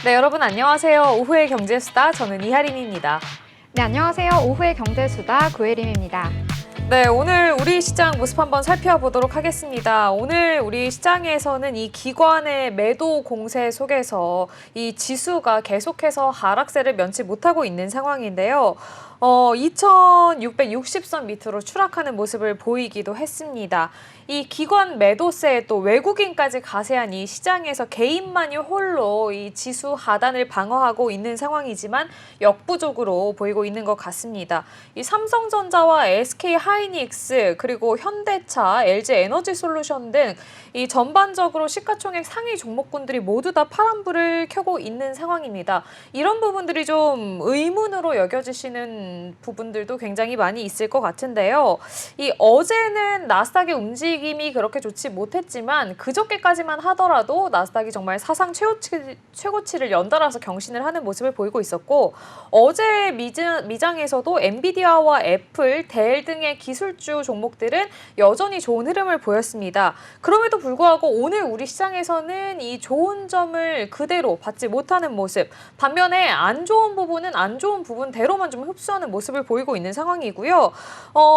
네, 여러분 안녕하세요. 오후의 경제수다 저는 이하린입니다. 네, 안녕하세요. 오후의 경제수다 구혜림입니다. 네, 오늘 우리 시장 모습 한번 살펴보도록 하겠습니다. 오늘 우리 시장에서는 이 기관의 매도 공세 속에서 이 지수가 계속해서 하락세를 면치 못하고 있는 상황인데요. 2660선 밑으로 추락하는 모습을 보이기도 했습니다. 이 기관 매도세에 또 외국인까지 가세한 이 시장에서 개인만이 홀로 이 지수 하단을 방어하고 있는 상황이지만 역부족으로 보이고 있는 것 같습니다. 이 삼성전자와 SK하이닉스 그리고 현대차, LG에너지솔루션 등 이 전반적으로 시가총액 상위 종목군들이 모두 다 파란불을 켜고 있는 상황입니다. 이런 부분들이 좀 의문으로 여겨지시는 부분들도 굉장히 많이 있을 것 같은데요. 이 어제는 나스닥의 움직임이 그렇게 좋지 못했지만 그저께까지만 하더라도 나스닥이 정말 사상 최고치를 연달아서 경신을 하는 모습을 보이고 있었고, 어제 미장에서도 엔비디아와 애플, 델 등의 기술주 종목들은 여전히 좋은 흐름을 보였습니다. 그럼에도 불구하고 오늘 우리 시장에서는 이 좋은 점을 그대로 받지 못하는 모습, 반면에 안 좋은 부분은 안 좋은 부분대로만 좀 흡수하는 모습을 보이고 있는 상황이고요.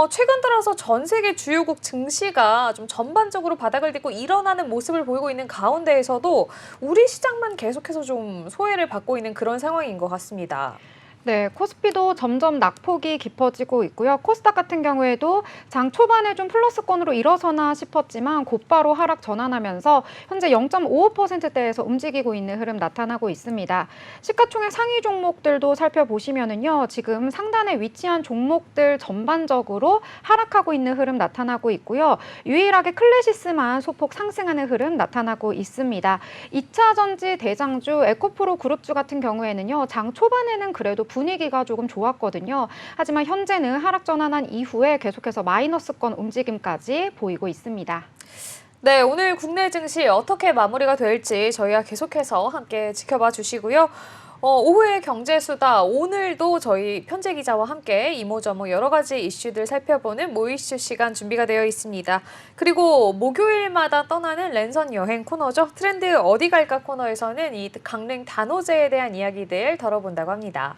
최근 들어서 전 세계 주요국 증시가 좀 전반적으로 바닥을 딛고 일어나는 모습을 보이고 있는 가운데에서도 우리 시장만 계속해서 좀 소외를 받고 있는 그런 상황인 것 같습니다. 네, 코스피도 점점 낙폭이 깊어지고 있고요. 코스닥 같은 경우에도 장 초반에 좀 플러스권으로 일어서나 싶었지만 곧바로 하락 전환하면서 현재 0.55%대에서 움직이고 있는 흐름 나타나고 있습니다. 시가총액 상위 종목들도 살펴보시면은요, 지금 상단에 위치한 종목들 전반적으로 하락하고 있는 흐름 나타나고 있고요. 유일하게 클래시스만 소폭 상승하는 흐름 나타나고 있습니다. 2차 전지 대장주 에코프로 그룹주 같은 경우에는요, 장 초반에는 그래도 분위기가 조금 좋았거든요. 하지만 현재는 하락 전환한 이후에 계속해서 마이너스권 움직임까지 보이고 있습니다. 네, 오늘 국내 증시 어떻게 마무리가 될지 저희가 계속해서 함께 지켜봐 주시고요. 오후의 경제수다, 오늘도 저희 편재 기자와 함께 이모저모 여러 가지 이슈들 살펴보는 모이슈 시간 준비가 되어 있습니다. 그리고 목요일마다 떠나는 랜선 여행 코너죠. 트렌드 어디 갈까 코너에서는 이 강릉 단오제에 대한 이야기들 덜어본다고 합니다.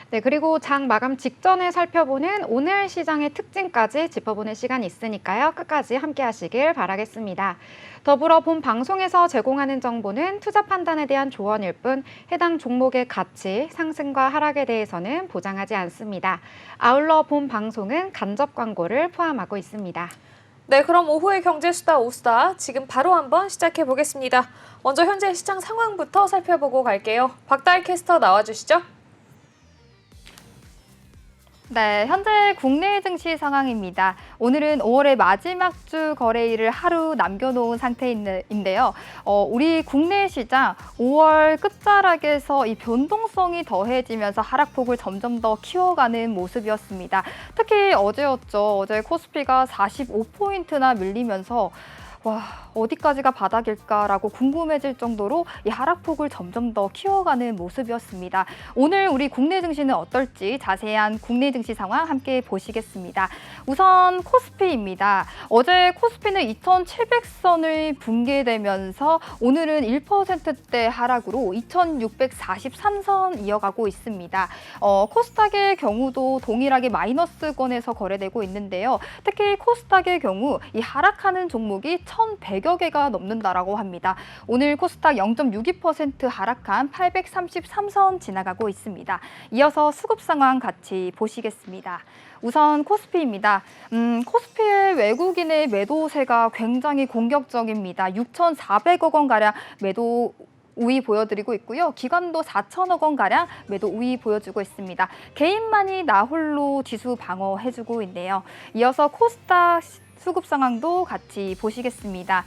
네, 그리고 장 마감 직전에 살펴보는 오늘 시장의 특징까지 짚어보는 시간이 있으니까요. 끝까지 함께 하시길 바라겠습니다. 더불어 본 방송에서 제공하는 정보는 투자 판단에 대한 조언일 뿐 해당 종목의 가치, 상승과 하락에 대해서는 보장하지 않습니다. 아울러 본 방송은 간접 광고를 포함하고 있습니다. 네, 그럼 오후의 경제수다 오수다 지금 바로 한번 시작해 보겠습니다. 먼저 현재 시장 상황부터 살펴보고 갈게요. 박다일 캐스터 나와주시죠. 네, 현재 국내 증시 상황입니다. 오늘은 5월의 마지막 주 거래일을 하루 남겨놓은 상태인데요. 우리 국내 시장 5월 끝자락에서 이 변동성이 더해지면서 하락폭을 점점 더 키워가는 모습이었습니다. 특히 어제였죠. 어제 코스피가 45포인트나 밀리면서 와, 어디까지가 바닥일까라고 궁금해질 정도로 이 하락폭을 점점 더 키워가는 모습이었습니다. 오늘 우리 국내 증시는 어떨지 자세한 국내 증시 상황 함께 보시겠습니다. 우선 코스피입니다. 어제 코스피는 2700선을 붕괴되면서 오늘은 1%대 하락으로 2643선 이어가고 있습니다. 코스닥의 경우도 동일하게 마이너스권에서 거래되고 있는데요. 특히 코스닥의 경우 이 하락하는 종목이 1,100여 개가 넘는다라고 합니다. 오늘 코스닥 0.62% 하락한 833선 지나가고 있습니다. 이어서 수급 상황 같이 보시겠습니다. 우선 코스피입니다. 코스피의 외국인의 매도세가 굉장히 공격적입니다. 6,400억 원가량 매도 우위 보여드리고 있고요. 기관도 4천억 원가량 매도 우위 보여주고 있습니다. 개인만이 나홀로 지수 방어해주고 있네요. 이어서 코스닥 수급 상황도 같이 보시겠습니다.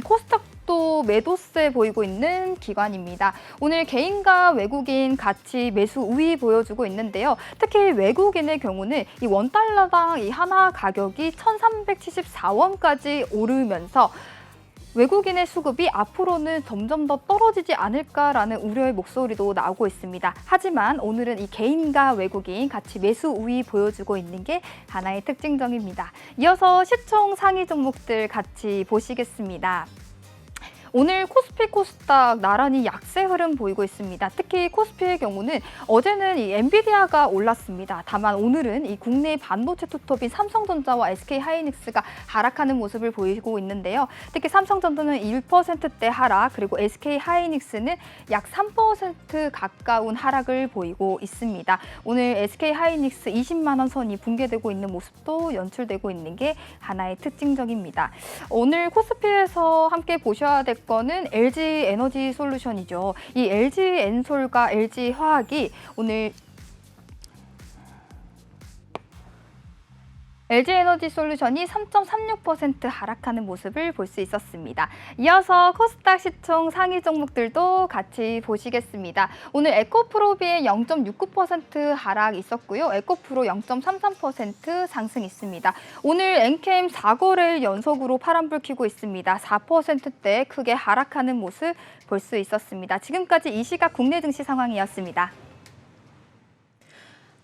코스닥도 매도세 보이고 있는 기관입니다. 오늘 개인과 외국인 같이 매수 우위 보여주고 있는데요. 특히 외국인의 경우는 이 원달러당 이 하나 가격이 1,374원까지 오르면서 외국인의 수급이 앞으로는 점점 더 떨어지지 않을까라는 우려의 목소리도 나오고 있습니다. 하지만 오늘은 이 개인과 외국인 같이 매수 우위 보여주고 있는 게 하나의 특징점입니다. 이어서 시총 상위 종목들 같이 보시겠습니다. 오늘 코스피 코스닥 나란히 약세 흐름 보이고 있습니다. 특히 코스피의 경우는 어제는 이 엔비디아가 올랐습니다. 다만 오늘은 이 국내 반도체 투톱인 삼성전자와 SK하이닉스가 하락하는 모습을 보이고 있는데요. 특히 삼성전자는 1%대 하락, 그리고 SK하이닉스는 약 3% 가까운 하락을 보이고 있습니다. 오늘 SK하이닉스 20만 원 선이 붕괴되고 있는 모습도 연출되고 있는 게 하나의 특징적입니다. 오늘 코스피에서 함께 보셔야 될 거는 LG 에너지 솔루션이죠. 이 LG 엔솔과 LG 화학이 오늘 LG 에너지 솔루션이 3.36% 하락하는 모습을 볼 수 있었습니다. 이어서 코스닥 시총 상위 종목들도 같이 보시겠습니다. 오늘 에코프로비의 0.69% 하락 있었고요. 에코프로 0.33% 상승 있습니다. 오늘 엔캠 4거래일 연속으로 파란불 켜고 있습니다. 4%대 크게 하락하는 모습 볼 수 있었습니다. 지금까지 이 시각 국내 증시 상황이었습니다.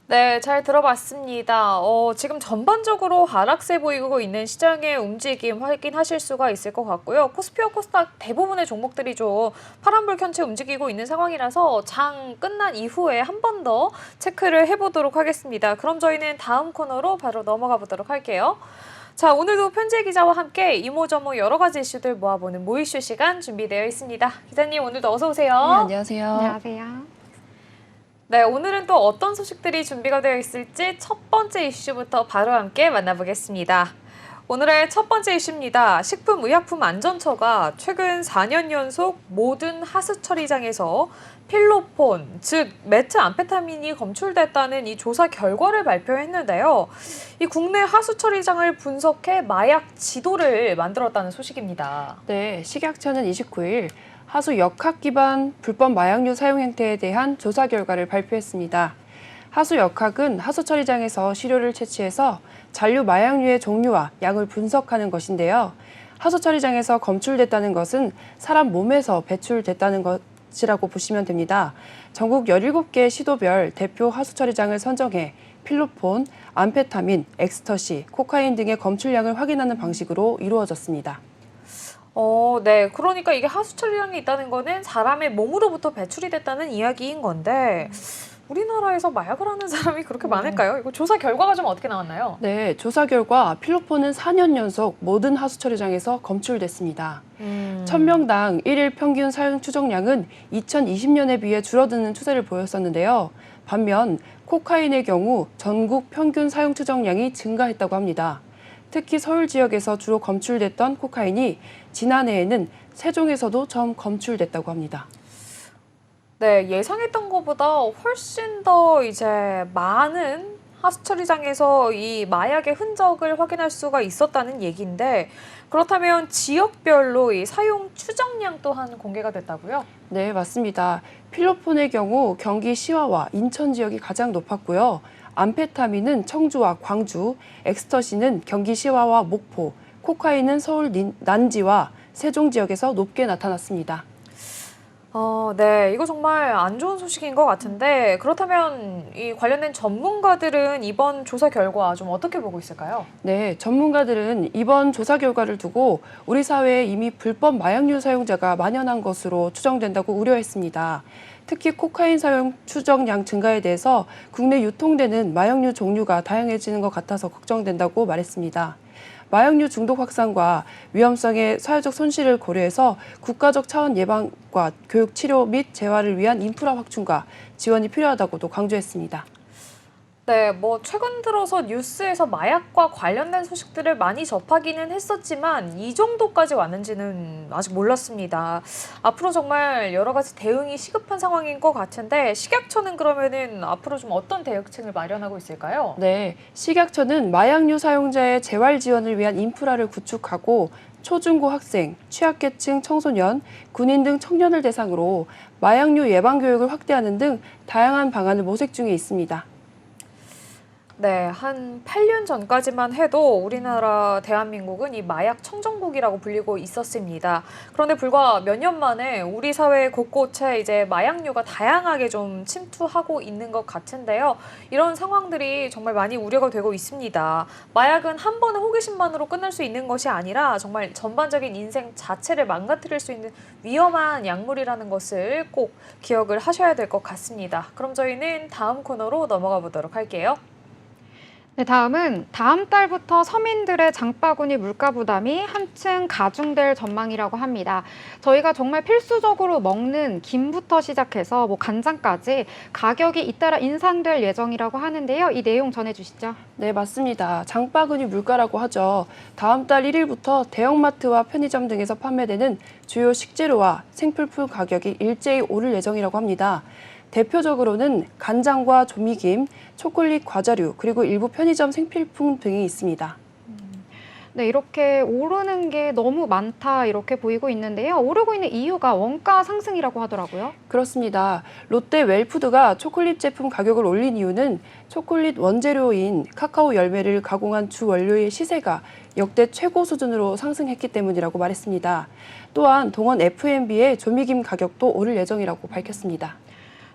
네, 잘 들어봤습니다. 지금 전반적으로 하락세 보이고 있는 시장의 움직임 확인하실 수가 있을 것 같고요. 코스피와 코스닥 대부분의 종목들이 좀 파란불 켠 채 움직이고 있는 상황이라서 장 끝난 이후에 한 번 더 체크를 해보도록 하겠습니다. 그럼 저희는 다음 코너로 바로 넘어가 보도록 할게요. 자, 오늘도 편지 기자와 함께 이모저모 여러 가지 이슈들 모아보는 모이슈 시간 준비되어 있습니다. 기자님, 오늘도 어서 오세요. 네, 안녕하세요. 안녕하세요. 네, 오늘은 또 어떤 소식들이 준비가 되어 있을지 첫 번째 이슈부터 바로 함께 만나보겠습니다. 오늘의 첫 번째 이슈입니다. 식품의약품안전처가 최근 4년 연속 모든 하수 처리장에서 필로폰, 즉 메트암페타민이 검출됐다는 이 조사 결과를 발표했는데요. 이 국내 하수 처리장을 분석해 마약 지도를 만들었다는 소식입니다. 네, 식약처는 29일 하수 역학 기반 불법 마약류 사용 행태에 대한 조사 결과를 발표했습니다. 하수 역학은 하수 처리장에서 시료를 채취해서 잔류 마약류의 종류와 양을 분석하는 것인데요. 하수 처리장에서 검출됐다는 것은 사람 몸에서 배출됐다는 것이라고 보시면 됩니다. 전국 17개 시도별 대표 하수 처리장을 선정해 필로폰, 암페타민, 엑스터시, 코카인 등의 검출량을 확인하는 방식으로 이루어졌습니다. 네. 그러니까 이게 하수 처리량이 있다는 거는 사람의 몸으로부터 배출이 됐다는 이야기인 건데 우리나라에서 마약을 하는 사람이 그렇게 많을까요? 이거 조사 결과가 좀 어떻게 나왔나요? 네, 조사 결과 필로폰은 4년 연속 모든 하수 처리장에서 검출됐습니다. 1000명당 1일 평균 사용 추정량은 2020년에 비해 줄어드는 추세를 보였었는데요. 반면 코카인의 경우 전국 평균 사용 추정량이 증가했다고 합니다. 특히 서울 지역에서 주로 검출됐던 코카인이 지난해에는 세종에서도 처음 검출됐다고 합니다. 네, 예상했던 것보다 훨씬 더 이제 많은 하수 처리장에서 이 마약의 흔적을 확인할 수가 있었다는 얘기인데 그렇다면 지역별로 이 사용 추정량 또한 공개가 됐다고요? 네, 맞습니다. 필로폰의 경우 경기 시화와 인천 지역이 가장 높았고요. 암페타민은 청주와 광주, 엑스터시는 경기 시화와 목포, 코카인은 서울 난지와 세종 지역에서 높게 나타났습니다. 네, 이거 정말 안 좋은 소식인 것 같은데 그렇다면 이 관련된 전문가들은 이번 조사 결과 좀 어떻게 보고 있을까요? 네, 전문가들은 이번 조사 결과를 두고 우리 사회에 이미 불법 마약류 사용자가 만연한 것으로 추정된다고 우려했습니다. 특히 코카인 사용 추정량 증가에 대해서 국내 유통되는 마약류 종류가 다양해지는 것 같아서 걱정된다고 말했습니다. 마약류 중독 확산과 위험성의 사회적 손실을 고려해서 국가적 차원 예방과 교육, 치료 및 재활을 위한 인프라 확충과 지원이 필요하다고도 강조했습니다. 네, 뭐 최근 들어서 뉴스에서 마약과 관련된 소식들을 많이 접하기는 했었지만 이 정도까지 왔는지는 아직 몰랐습니다. 앞으로 정말 여러 가지 대응이 시급한 상황인 것 같은데 식약처는 그러면은 앞으로 좀 어떤 대응책을 마련하고 있을까요? 네, 식약처는 마약류 사용자의 재활 지원을 위한 인프라를 구축하고 초중고 학생, 취약계층 청소년, 군인 등 청년을 대상으로 마약류 예방 교육을 확대하는 등 다양한 방안을 모색 중에 있습니다. 네, 한 8년 전까지만 해도 우리나라 대한민국은 이 마약 청정국이라고 불리고 있었습니다. 그런데 불과 몇 년 만에 우리 사회 곳곳에 이제 마약류가 다양하게 좀 침투하고 있는 것 같은데요. 이런 상황들이 정말 많이 우려가 되고 있습니다. 마약은 한 번의 호기심만으로 끝날 수 있는 것이 아니라 정말 전반적인 인생 자체를 망가뜨릴 수 있는 위험한 약물이라는 것을 꼭 기억을 하셔야 될 것 같습니다. 그럼 저희는 다음 코너로 넘어가 보도록 할게요. 네, 다음은 다음 달부터 서민들의 장바구니 물가 부담이 한층 가중될 전망이라고 합니다. 저희가 정말 필수적으로 먹는 김부터 시작해서 간장까지 가격이 잇따라 인상될 예정이라고 하는데요. 이 내용 전해주시죠. 네, 맞습니다. 장바구니 물가라고 하죠. 다음 달 1일부터 대형마트와 편의점 등에서 판매되는 주요 식재료와 생필품 가격이 일제히 오를 예정이라고 합니다. 대표적으로는 간장과 조미김, 초콜릿, 과자류, 그리고 일부 편의점 생필품 등이 있습니다. 네, 이렇게 오르는 게 너무 많다 이렇게 보이고 있는데요. 오르고 있는 이유가 원가 상승이라고 하더라고요. 그렇습니다. 롯데 웰푸드가 초콜릿 제품 가격을 올린 이유는 초콜릿 원재료인 카카오 열매를 가공한 주 원료의 시세가 역대 최고 수준으로 상승했기 때문이라고 말했습니다. 또한 동원 F&B의 조미김 가격도 오를 예정이라고 밝혔습니다.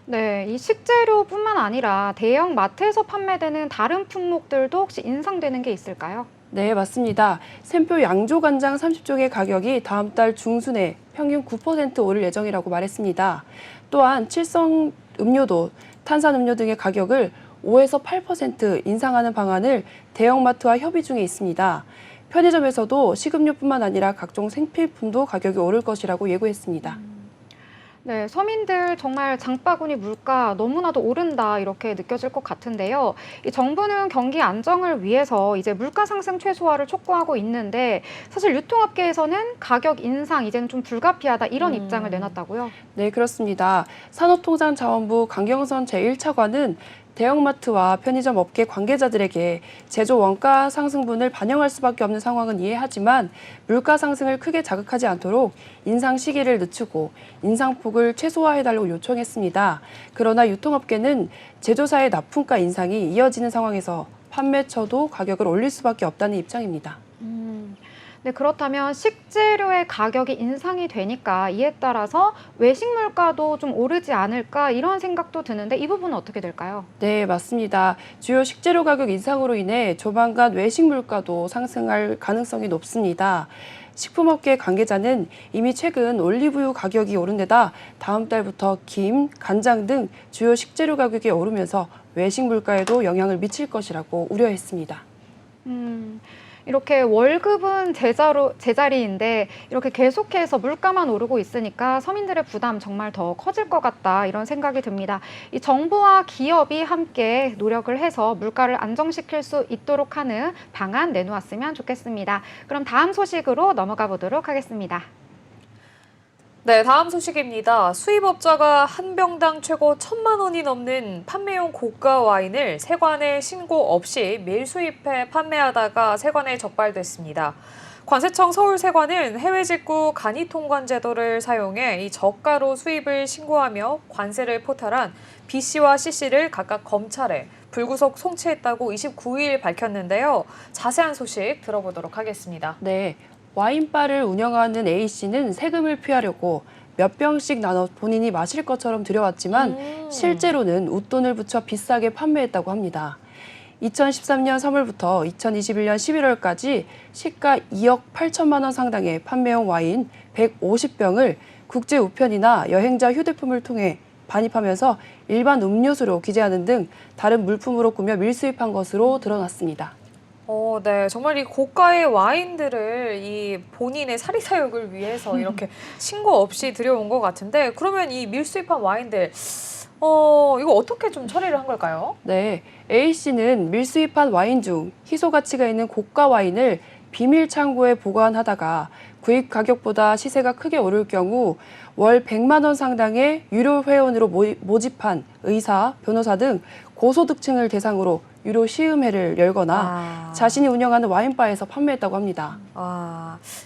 네, 이 식재료뿐만 아니라 대형 마트에서 판매되는 다른 품목들도 혹시 인상되는 게 있을까요? 네, 맞습니다. 샘표 양조간장 30종의 가격이 다음 달 중순에 평균 9% 오를 예정이라고 말했습니다. 또한 칠성 음료도, 탄산음료 등의 가격을 5에서 8% 인상하는 방안을 대형마트와 협의 중에 있습니다. 편의점에서도 식음료뿐만 아니라 각종 생필품도 가격이 오를 것이라고 예고했습니다. 네, 서민들 정말 장바구니 물가 너무나도 오른다 이렇게 느껴질 것 같은데요. 이 정부는 경기 안정을 위해서 이제 물가 상승 최소화를 촉구하고 있는데 사실 유통업계에서는 가격 인상 이제는 좀 불가피하다 이런 입장을 내놨다고요. 네, 그렇습니다. 산업통상자원부 강경선 제1차관은 대형마트와 편의점 업계 관계자들에게 제조 원가 상승분을 반영할 수밖에 없는 상황은 이해하지만 물가 상승을 크게 자극하지 않도록 인상 시기를 늦추고 인상폭을 최소화해달라고 요청했습니다. 그러나 유통업계는 제조사의 납품가 인상이 이어지는 상황에서 판매처도 가격을 올릴 수밖에 없다는 입장입니다. 네, 그렇다면 식재료의 가격이 인상이 되니까 이에 따라서 외식 물가도 좀 오르지 않을까 이런 생각도 드는데 이 부분은 어떻게 될까요? 네, 맞습니다. 주요 식재료 가격 인상으로 인해 조만간 외식 물가도 상승할 가능성이 높습니다. 식품업계 관계자는 이미 최근 올리브유 가격이 오른 데다 다음 달부터 김, 간장 등 주요 식재료 가격이 오르면서 외식 물가에도 영향을 미칠 것이라고 우려했습니다. 이렇게 월급은 제자리인데 이렇게 계속해서 물가만 오르고 있으니까 서민들의 부담 정말 더 커질 것 같다 이런 생각이 듭니다. 이 정부와 기업이 함께 노력을 해서 물가를 안정시킬 수 있도록 하는 방안 내놓았으면 좋겠습니다. 그럼 다음 소식으로 넘어가 보도록 하겠습니다. 네, 다음 소식입니다. 수입업자가 한 병당 최고 1,000만 원이 넘는 판매용 고가 와인을 세관에 신고 없이 밀수입해 판매하다가 세관에 적발됐습니다. 관세청 서울세관은 해외 직구 간이 통관 제도를 사용해 이 저가로 수입을 신고하며 관세를 포탈한 B씨와 C씨를 각각 검찰에 불구속 송치했다고 29일 밝혔는데요. 자세한 소식 들어보도록 하겠습니다. 네. 와인바를 운영하는 A씨는 세금을 피하려고 몇 병씩 나눠 본인이 마실 것처럼 들여왔지만 실제로는 웃돈을 붙여 비싸게 판매했다고 합니다. 2013년 3월부터 2021년 11월까지 시가 2억 8천만 원 상당의 판매용 와인 150병을 국제 우편이나 여행자 휴대폰을 통해 반입하면서 일반 음료수로 기재하는 등 다른 물품으로 꾸며 밀수입한 것으로 드러났습니다. 네. 정말 이 고가의 와인들을 이 본인의 사리사욕을 위해서 이렇게 신고 없이 들여온 것 같은데 그러면 이 밀수입한 와인들 이거 어떻게 좀 처리를 한 걸까요? 네, A씨는 밀수입한 와인 중 희소 가치가 있는 고가 와인을 비밀 창고에 보관하다가 구입 가격보다 시세가 크게 오를 경우 월 100만 원 상당의 유료 회원으로 모집한 의사, 변호사 등 고소득층을 대상으로 유료 시음회를 열거나 자신이 운영하는 와인바에서 판매했다고 합니다.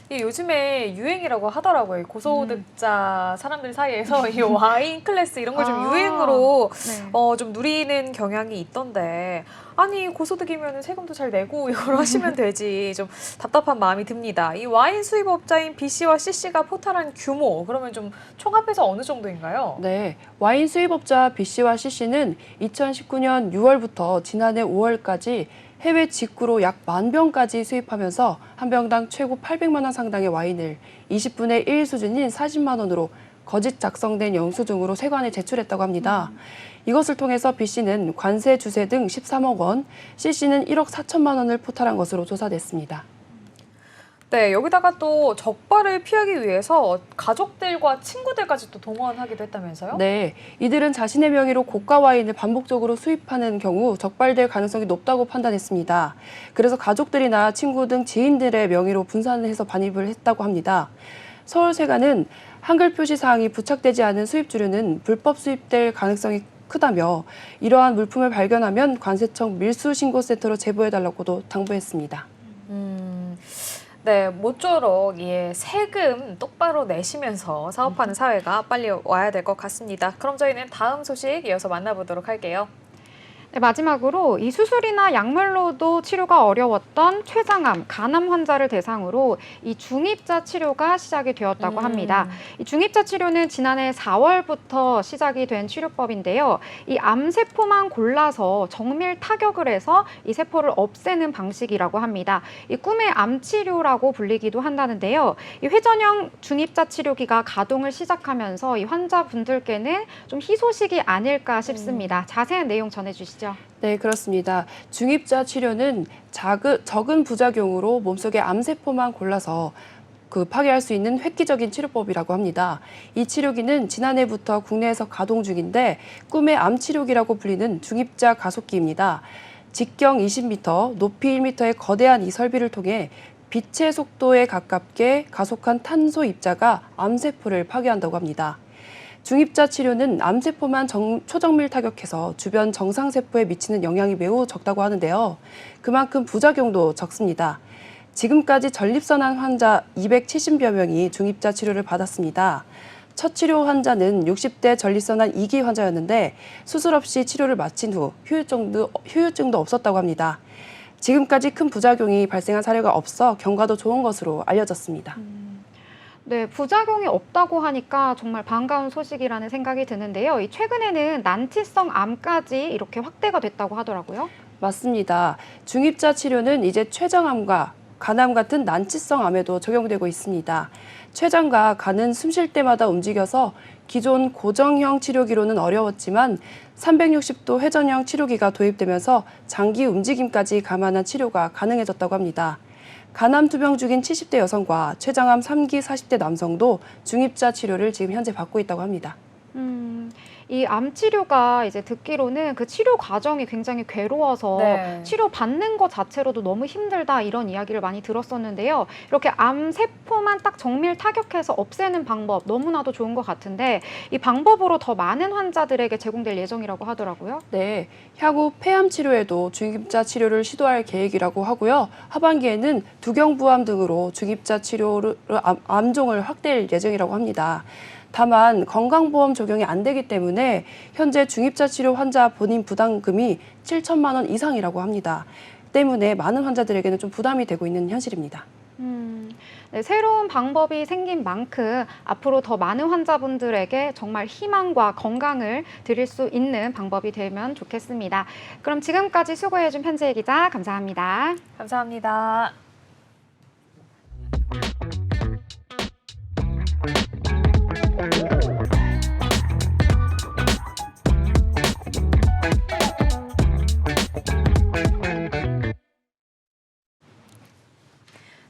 이게 요즘에 유행이라고 하더라고요. 이 고소득자 사람들 사이에서 이 와인 클래스 이런 걸 좀 유행으로 네. 좀 누리는 경향이 있던데, 아니 고소득이면 세금도 잘 내고 이걸 하시면 되지, 좀 답답한 마음이 듭니다. 이 와인 수입업자인 B씨와 C씨가 포탈한 규모, 그러면 좀 총합해서 어느 정도인가요? 네, 와인 수입업자 B씨와 C씨는 2019년 6월부터 지난해 5월까지 해외 직구로 약 10,000병까지 수입하면서 한 병당 최고 800만 원 상당의 와인을 20분의 1 수준인 40만 원으로 거짓 작성된 영수증으로 세관에 제출했다고 합니다. 이것을 통해서 B씨는 관세, 주세 등 13억 원, C씨는 1억 4천만 원을 포탈한 것으로 조사됐습니다. 네, 여기다가 또 적발을 피하기 위해서 가족들과 친구들까지 또 동원하기도 했다면서요? 네, 이들은 자신의 명의로 고가 와인을 반복적으로 수입하는 경우 적발될 가능성이 높다고 판단했습니다. 그래서 가족들이나 친구 등 지인들의 명의로 분산을 해서 반입을 했다고 합니다. 서울세관은 한글 표시 사항이 부착되지 않은 수입주류는 불법 수입될 가능성이 크다며 이러한 물품을 발견하면 관세청 밀수신고센터로 제보해달라고도 당부했습니다. 네, 모쪼록 세금 똑바로 내시면서 사업하는 사회가 빨리 와야 될 것 같습니다. 그럼 저희는 다음 소식 이어서 만나보도록 할게요. 네, 마지막으로 이 수술이나 약물로도 치료가 어려웠던 췌장암, 간암 환자를 대상으로 이 중입자 치료가 시작이 되었다고 합니다. 이 중입자 치료는 지난해 4월부터 시작이 된 치료법인데요. 이 암세포만 골라서 정밀 타격을 해서 이 세포를 없애는 방식이라고 합니다. 이 꿈의 암 치료라고 불리기도 한다는데요. 이 회전형 중입자 치료기가 가동을 시작하면서 이 환자분들께는 좀 희소식이 아닐까 싶습니다. 자세한 내용 전해주시죠. 네, 그렇습니다. 중입자 치료는 적은 부작용으로 몸속의 암세포만 골라서 파괴할 수 있는 획기적인 치료법이라고 합니다. 이 치료기는 지난해부터 국내에서 가동 중인데 꿈의 암 치료기라고 불리는 중입자 가속기입니다. 직경 20m, 높이 1m의 거대한 이 설비를 통해 빛의 속도에 가깝게 가속한 탄소 입자가 암세포를 파괴한다고 합니다. 중입자 치료는 암세포만 초정밀 타격해서 주변 정상세포에 미치는 영향이 매우 적다고 하는데요. 그만큼 부작용도 적습니다. 지금까지 전립선암 환자 270여 명이 중입자 치료를 받았습니다. 첫 치료 환자는 60대 전립선암 2기 환자였는데 수술 없이 치료를 마친 후 후유증도 없었다고 합니다. 지금까지 큰 부작용이 발생한 사례가 없어 경과도 좋은 것으로 알려졌습니다. 네, 부작용이 없다고 하니까 정말 반가운 소식이라는 생각이 드는데요. 이 최근에는 난치성 암까지 이렇게 확대가 됐다고 하더라고요. 맞습니다. 중입자 치료는 이제 췌장암과 간암 같은 난치성 암에도 적용되고 있습니다. 췌장과 간은 숨 쉴 때마다 움직여서 기존 고정형 치료기로는 어려웠지만 360도 회전형 치료기가 도입되면서 장기 움직임까지 감안한 치료가 가능해졌다고 합니다. 간암 투병 중인 70대 여성과 췌장암 3기 40대 남성도 중입자 치료를 지금 현재 받고 있다고 합니다. 이 암 치료가 이제 듣기로는 그 치료 과정이 굉장히 괴로워서 네. 치료 받는 것 자체로도 너무 힘들다 이런 이야기를 많이 들었었는데요. 이렇게 암 세포만 딱 정밀 타격해서 없애는 방법 너무나도 좋은 것 같은데 이 방법으로 더 많은 환자들에게 제공될 예정이라고 하더라고요. 네, 향후 폐암 치료에도 중입자 치료를 시도할 계획이라고 하고요. 하반기에는 두경부암 등으로 중입자 치료를 암종을 확대할 예정이라고 합니다. 다만 건강보험 적용이 안 되기 때문에 현재 중입자 치료 환자 본인 부담금이 7천만 원 이상이라고 합니다. 때문에 많은 환자들에게는 좀 부담이 되고 있는 현실입니다. 네, 새로운 방법이 생긴 만큼 앞으로 더 많은 환자분들에게 정말 희망과 건강을 드릴 수 있는 방법이 되면 좋겠습니다. 그럼 지금까지 수고해준 편지혜 기자 감사합니다. 감사합니다.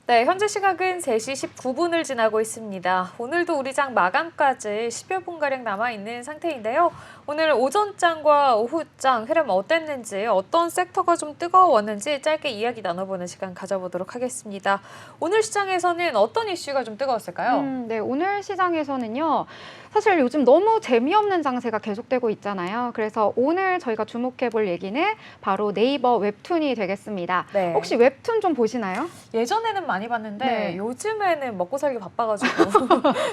네, 현재 시각은 3시 19분을 지나고 있습니다. 오늘도 우리 장 마감까지 10여 분가량 남아있는 상태인데요. 오늘 오전장과 오후장 흐름 어땠는지, 어떤 섹터가 좀 뜨거웠는지 짧게 이야기 나눠보는 시간 가져보도록 하겠습니다. 오늘 시장에서는 어떤 이슈가 좀 뜨거웠을까요? 네, 오늘 시장에서는요. 사실 요즘 너무 재미없는 장세가 계속되고 있잖아요. 그래서 오늘 저희가 주목해 볼 얘기는 바로 네이버 웹툰이 되겠습니다. 네. 혹시 웹툰 좀 보시나요? 예전에는 많이 봤는데 네. 요즘에는 먹고 살기 바빠가지고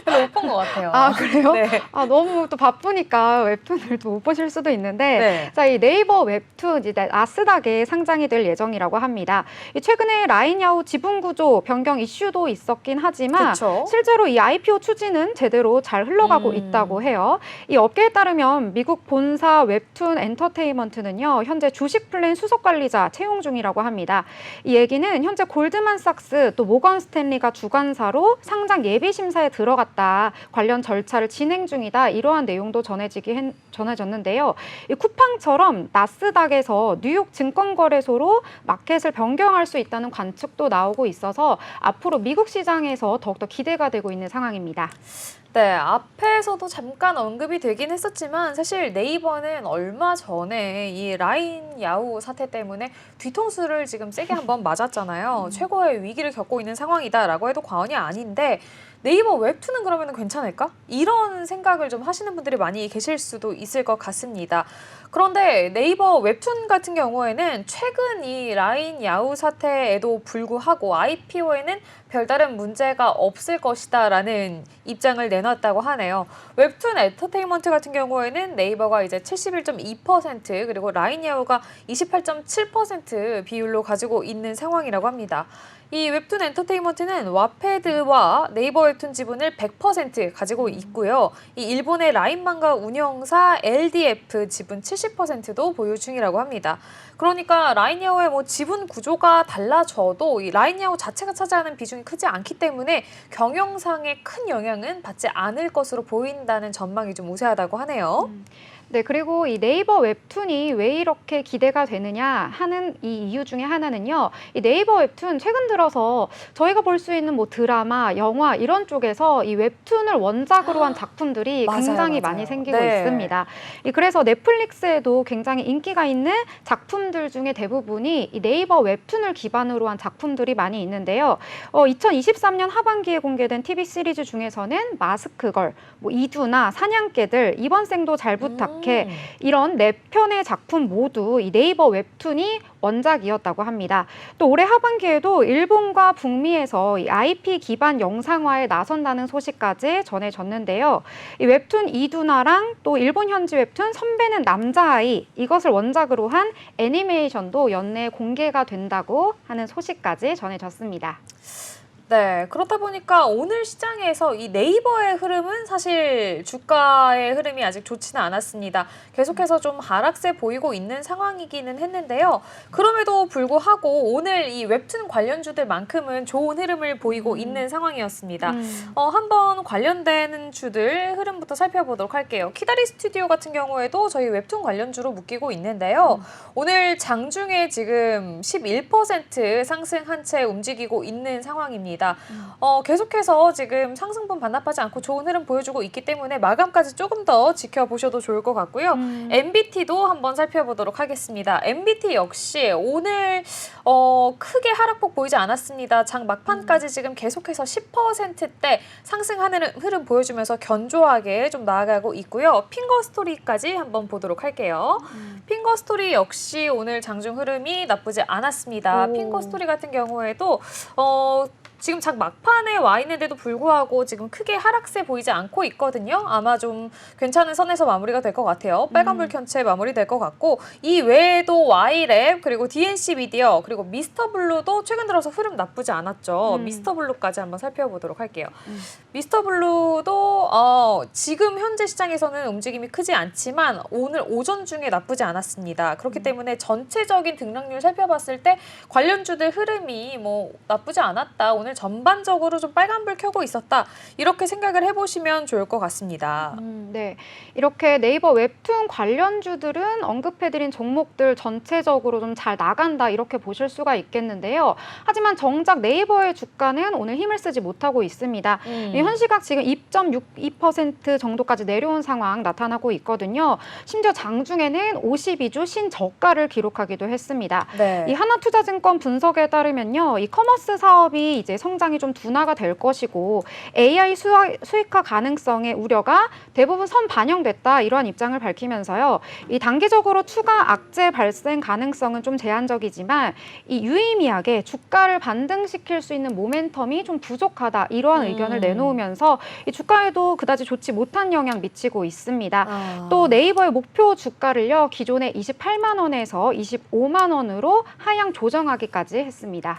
별로 못 본 것 같아요. 아, 그래요? 네. 아, 너무 또 바쁘니까 웹툰을 또 못 보실 수도 있는데 네. 자, 이 네이버 웹툰 이제 나스닥에 상장이 될 예정이라고 합니다. 이 최근에 라인야후 지분 구조 변경 이슈도 있었긴 하지만 그쵸? 실제로 이 IPO 추진은 제대로 잘 흘러가고 있다고 해요. 이 업계에 따르면 미국 본사 웹툰 엔터테인먼트는요, 현재 주식 플랜 수석 관리자 채용 중이라고 합니다. 이 얘기는 현재 골드만삭스 또 모건 스탠리가 주관사로 상장 예비 심사에 들어갔다. 관련 절차를 진행 중이다. 이러한 내용도 전해졌는데요. 이 쿠팡처럼 나스닥에서 뉴욕 증권거래소로 마켓을 변경할 수 있다는 관측도 나오고 있어서 앞으로 미국 시장에서 더욱더 기대가 되고 있는 상황입니다. 네, 앞에서도 잠깐 언급이 되긴 했었지만 사실 네이버는 얼마 전에 이 라인 야후 사태 때문에 뒤통수를 지금 세게 한번 맞았잖아요. 최고의 위기를 겪고 있는 상황이다라고 해도 과언이 아닌데 네이버 웹툰은 그러면 괜찮을까? 이런 생각을 좀 하시는 분들이 많이 계실 수도 있을 것 같습니다. 그런데 네이버 웹툰 같은 경우에는 최근 이 라인 야후 사태에도 불구하고 IPO에는 별다른 문제가 없을 것이다라는 입장을 내놨다고 하네요. 웹툰 엔터테인먼트 같은 경우에는 네이버가 이제 71.2% 그리고 라인 야후가 28.7% 비율로 가지고 있는 상황이라고 합니다. 이 웹툰 엔터테인먼트는 와패드와 네이버 웹툰 지분을 100% 가지고 있고요. 이 일본의 라인망가 운영사 LDF 지분 70%도 보유 중이라고 합니다. 그러니까 라인야후의 뭐 지분 구조가 달라져도 이 라인야후 자체가 차지하는 비중이 크지 않기 때문에 경영상에 큰 영향은 받지 않을 것으로 보인다는 전망이 좀 우세하다고 하네요. 네, 그리고 이 네이버 웹툰이 왜 이렇게 기대가 되느냐 하는 이 이유 중에 하나는요. 이 네이버 웹툰 최근 들어서 저희가 볼 수 있는 뭐 드라마, 영화 이런 쪽에서 이 웹툰을 원작으로 한 작품들이 맞아요, 굉장히 맞아요. 많이 생기고 네. 있습니다. 그래서 넷플릭스에도 굉장히 인기가 있는 작품들 중에 대부분이 이 네이버 웹툰을 기반으로 한 작품들이 많이 있는데요. 2023년 하반기에 공개된 TV 시리즈 중에서는 마스크걸, 뭐 이두나 사냥개들, 이번 생도 잘 부탁해 이런 4편의 작품 모두 이 네이버 웹툰이 원작이었다고 합니다. 또 올해 하반기에도 일본과 북미에서 이 IP 기반 영상화에 나선다는 소식까지 전해졌는데요. 이 웹툰 이두나랑 또 일본 현지 웹툰 선배는 남자아이 이것을 원작으로 한 애니메이션도 연내에 공개가 된다고 하는 소식까지 전해졌습니다. 네, 그렇다 보니까 오늘 시장에서 이 네이버의 흐름은 사실 주가의 흐름이 아직 좋지는 않았습니다. 계속해서 좀 하락세 보이고 있는 상황이기는 했는데요. 그럼에도 불구하고 오늘 이 웹툰 관련주들만큼은 좋은 흐름을 보이고 있는 상황이었습니다. 한번 관련된 주들 흐름부터 살펴보도록 할게요. 키다리 스튜디오 같은 경우에도 저희 웹툰 관련주로 묶이고 있는데요. 오늘 장중에 지금 11% 상승한 채 움직이고 있는 상황입니다. 계속해서 지금 상승분 반납하지 않고 좋은 흐름 보여주고 있기 때문에 마감까지 조금 더 지켜보셔도 좋을 것 같고요. MBT도 한번 살펴보도록 하겠습니다. MBT 역시 오늘 크게 하락폭 보이지 않았습니다. 장 막판까지 지금 계속해서 10%대 상승하는 흐름 보여주면서 견조하게 좀 나아가고 있고요. 핑거스토리까지 한번 보도록 할게요. 핑거스토리 역시 오늘 장중 흐름이 나쁘지 않았습니다. 핑거스토리 같은 경우에도 지금 장 막판에 와 있는데도 불구하고 지금 크게 하락세 보이지 않고 있거든요. 아마 좀 괜찮은 선에서 마무리가 될 것 같아요. 빨간불 켠 채 마무리될 것 같고 이 외에도 Y랩 그리고 DNC 미디어 그리고 미스터블루도 최근 들어서 흐름 나쁘지 않았죠. 미스터블루까지 한번 살펴보도록 할게요. 미스터블루도 지금 현재 시장에서는 움직임이 크지 않지만 오늘 오전 중에 나쁘지 않았습니다. 그렇기 때문에 전체적인 등락률 살펴봤을 때 관련주들 흐름이 뭐 나쁘지 않았다. 오늘 오늘 전반적으로 좀 빨간불 켜고 있었다. 이렇게 생각을 해보시면 좋을 것 같습니다. 네. 이렇게 네이버 웹툰 관련주들은 언급해드린 종목들 전체적으로 좀 잘 나간다 이렇게 보실 수가 있겠는데요. 하지만 정작 네이버의 주가는 오늘 힘을 쓰지 못하고 있습니다. 현 시각 지금 2.62% 정도까지 내려온 상황 나타나고 있거든요. 심지어 장중에는 52주 신저가를 기록하기도 했습니다. 네. 이 하나투자증권 분석에 따르면요, 이 커머스 사업이 이제 성장이 좀 둔화가 될 것이고 AI 수익화 가능성의 우려가 대부분 선 반영됐다 이러한 입장을 밝히면서요, 이 단기적으로 추가 악재 발생 가능성은 좀 제한적이지만 이 유의미하게 주가를 반등시킬 수 있는 모멘텀이 좀 부족하다 이러한 의견을 내놓으면서 이 주가에도 그다지 좋지 못한 영향 미치고 있습니다. 또 네이버의 목표 주가를요, 기존의 28만 원에서 25만 원으로 하향 조정하기까지 했습니다.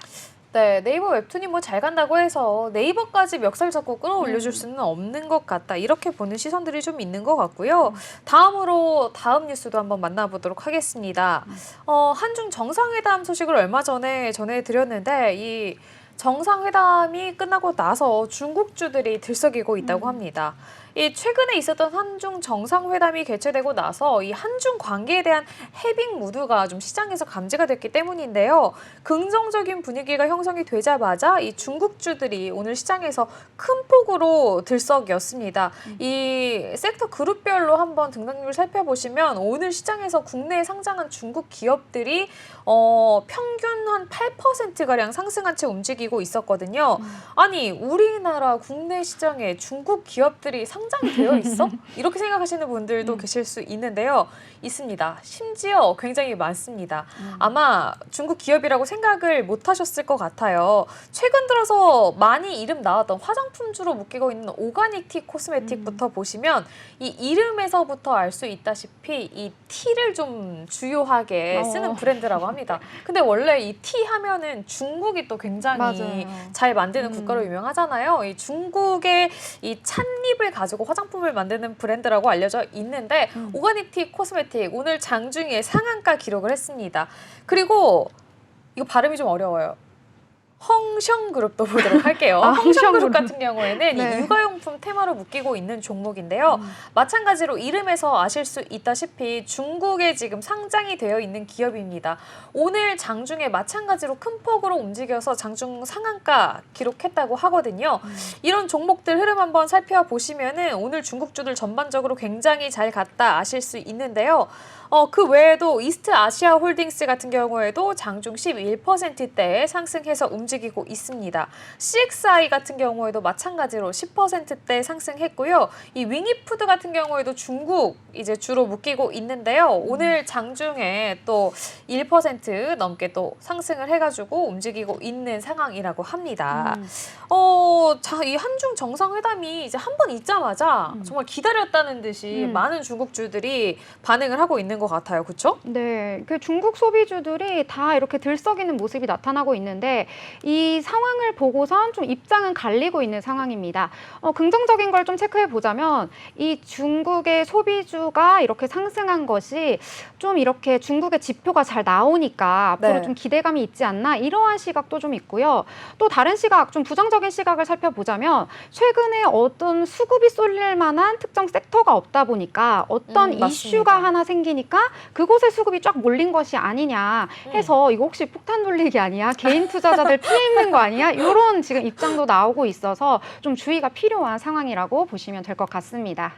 네, 네이버 웹툰이 뭐 잘 간다고 해서 네이버까지 멱살 잡고 끌어올려줄 수는 없는 것 같다. 이렇게 보는 시선들이 좀 있는 것 같고요. 다음으로 다음 뉴스도 한번 만나보도록 하겠습니다. 한중 정상회담 소식을 얼마 전에 전해드렸는데 이 정상회담이 끝나고 나서 중국주들이 들썩이고 있다고 합니다. 이 최근에 있었던 한중 정상회담이 개최되고 나서 이 한중 관계에 대한 해빙 무드가 좀 시장에서 감지가 됐기 때문인데요. 긍정적인 분위기가 형성이 되자마자 이 중국주들이 오늘 시장에서 큰 폭으로 들썩였습니다. 이 섹터 그룹별로 한번 등락률을 살펴보시면 오늘 시장에서 국내에 상장한 중국 기업들이 평균 한 8%가량 상승한 채 움직이고 있었거든요. 아니, 우리나라 국내 시장에 중국 기업들이 상장이 되어 있어? 이렇게 생각하시는 분들도 계실 수 있는데요. 있습니다. 심지어 굉장히 많습니다. 아마 중국 기업이라고 생각을 못 하셨을 것 같아요. 최근 들어서 많이 이름 나왔던 화장품주로 묶이고 있는 오가닉 티 코스메틱부터 보시면 이 이름에서부터 알 수 있다시피 이 티를 좀 주요하게 쓰는 브랜드라고 합니다. 근데 원래 이 티 하면은 중국이 또 굉장히 맞아요. 잘 만드는 국가로 유명하잖아요. 이 중국의 이 찻잎을 가지고 화장품을 만드는 브랜드라고 알려져 있는데 오가닉 티 코스메틱 오늘 장중에 상한가 기록을 했습니다. 그리고 이거 발음이 좀 어려워요. 헝셩그룹도 보도록 할게요. 헝셩그룹 같은 경우에는 네. 이 육아용품 테마로 묶이고 있는 종목인데요. 마찬가지로 이름에서 아실 수 있다시피 중국에 지금 상장이 되어 있는 기업입니다. 오늘 장중에 마찬가지로 큰 폭으로 움직여서 장중 상한가 기록했다고 하거든요. 이런 종목들 흐름 한번 살펴보시면은 오늘 중국주들 전반적으로 굉장히 잘 갔다 아실 수 있는데요. 그 외에도 이스트 아시아 홀딩스 같은 경우에도 장중 11%대 상승해서 움직이고 있습니다. CXI 같은 경우에도 마찬가지로 10%대 상승했고요. 이 윙이푸드 같은 경우에도 중국 이제 주로 묶이고 있는데요. 오늘 장중에 또 1% 넘게 또 상승을 해가지고 움직이고 있는 상황이라고 합니다. 자, 이 한중 정상회담이 이제 한 번 있자마자 정말 기다렸다는 듯이 많은 중국주들이 반응을 하고 있는 것 같아요. 그렇죠? 네, 그 중국 소비주들이 다 이렇게 들썩이는 모습이 나타나고 있는데 이 상황을 보고선 좀 입장은 갈리고 있는 상황입니다. 긍정적인 걸 좀 체크해 보자면 이 중국의 소비주가 이렇게 상승한 것이 좀 이렇게 중국의 지표가 잘 나오니까 앞으로 네. 좀 기대감이 있지 않나 이러한 시각도 좀 있고요. 또 다른 시각, 좀 부정적인 시각을 살펴보자면 최근에 어떤 수급이 쏠릴 만한 특정 섹터가 없다 보니까 어떤 맞습니다. 이슈가 하나 생기니까 그곳에 수급이 쫙 몰린 것이 아니냐 해서 이거 혹시 폭탄 돌리기 아니야? 개인 투자자들 피해 입는 거 아니야? 이런 지금 입장도 나오고 있어서 좀 주의가 필요한 상황이라고 보시면 될 것 같습니다.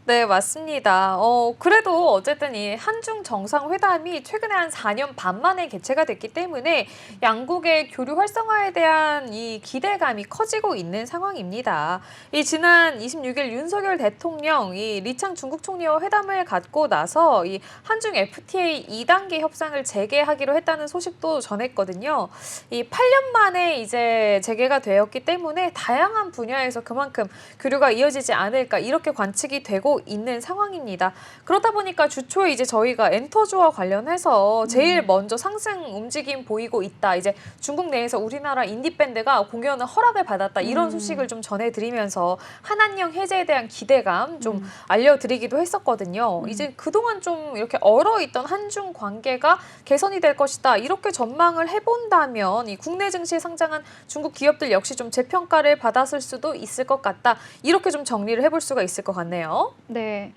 네, 맞습니다. 그래도 어쨌든 이 한중 정상회담이 최근에 한 4년 반 만에 개최가 됐기 때문에 양국의 교류 활성화에 대한 이 기대감이 커지고 있는 상황입니다. 이 지난 26일 윤석열 대통령 이 리창 중국 총리와 회담을 갖고 나서 이 한중 FTA 2단계 협상을 재개하기로 했다는 소식도 전했거든요. 이 8년 만에 이제 재개가 되었기 때문에 다양한 분야에서 그만큼 교류가 이어지지 않을까 이렇게 관측이 되고 나오고 있는 상황입니다. 그러다 보니까 주초에 이제 저희가 엔터주와 관련해서 제일 먼저 상승 움직임 보이고 있다. 이제 중국 내에서 우리나라 인디밴드가 공연을 허락을 받았다. 이런 소식을 좀 전해드리면서 한한령 해제에 대한 기대감 좀 알려드리기도 했었거든요. 이제 그동안 좀 이렇게 얼어있던 한중 관계가 개선이 될 것이다. 이렇게 전망을 해본다면 이 국내 증시에 상장한 중국 기업들 역시 좀 재평가를 받았을 수도 있을 것 같다. 이렇게 좀 정리를 해볼 수가 있을 것 같네요. 네.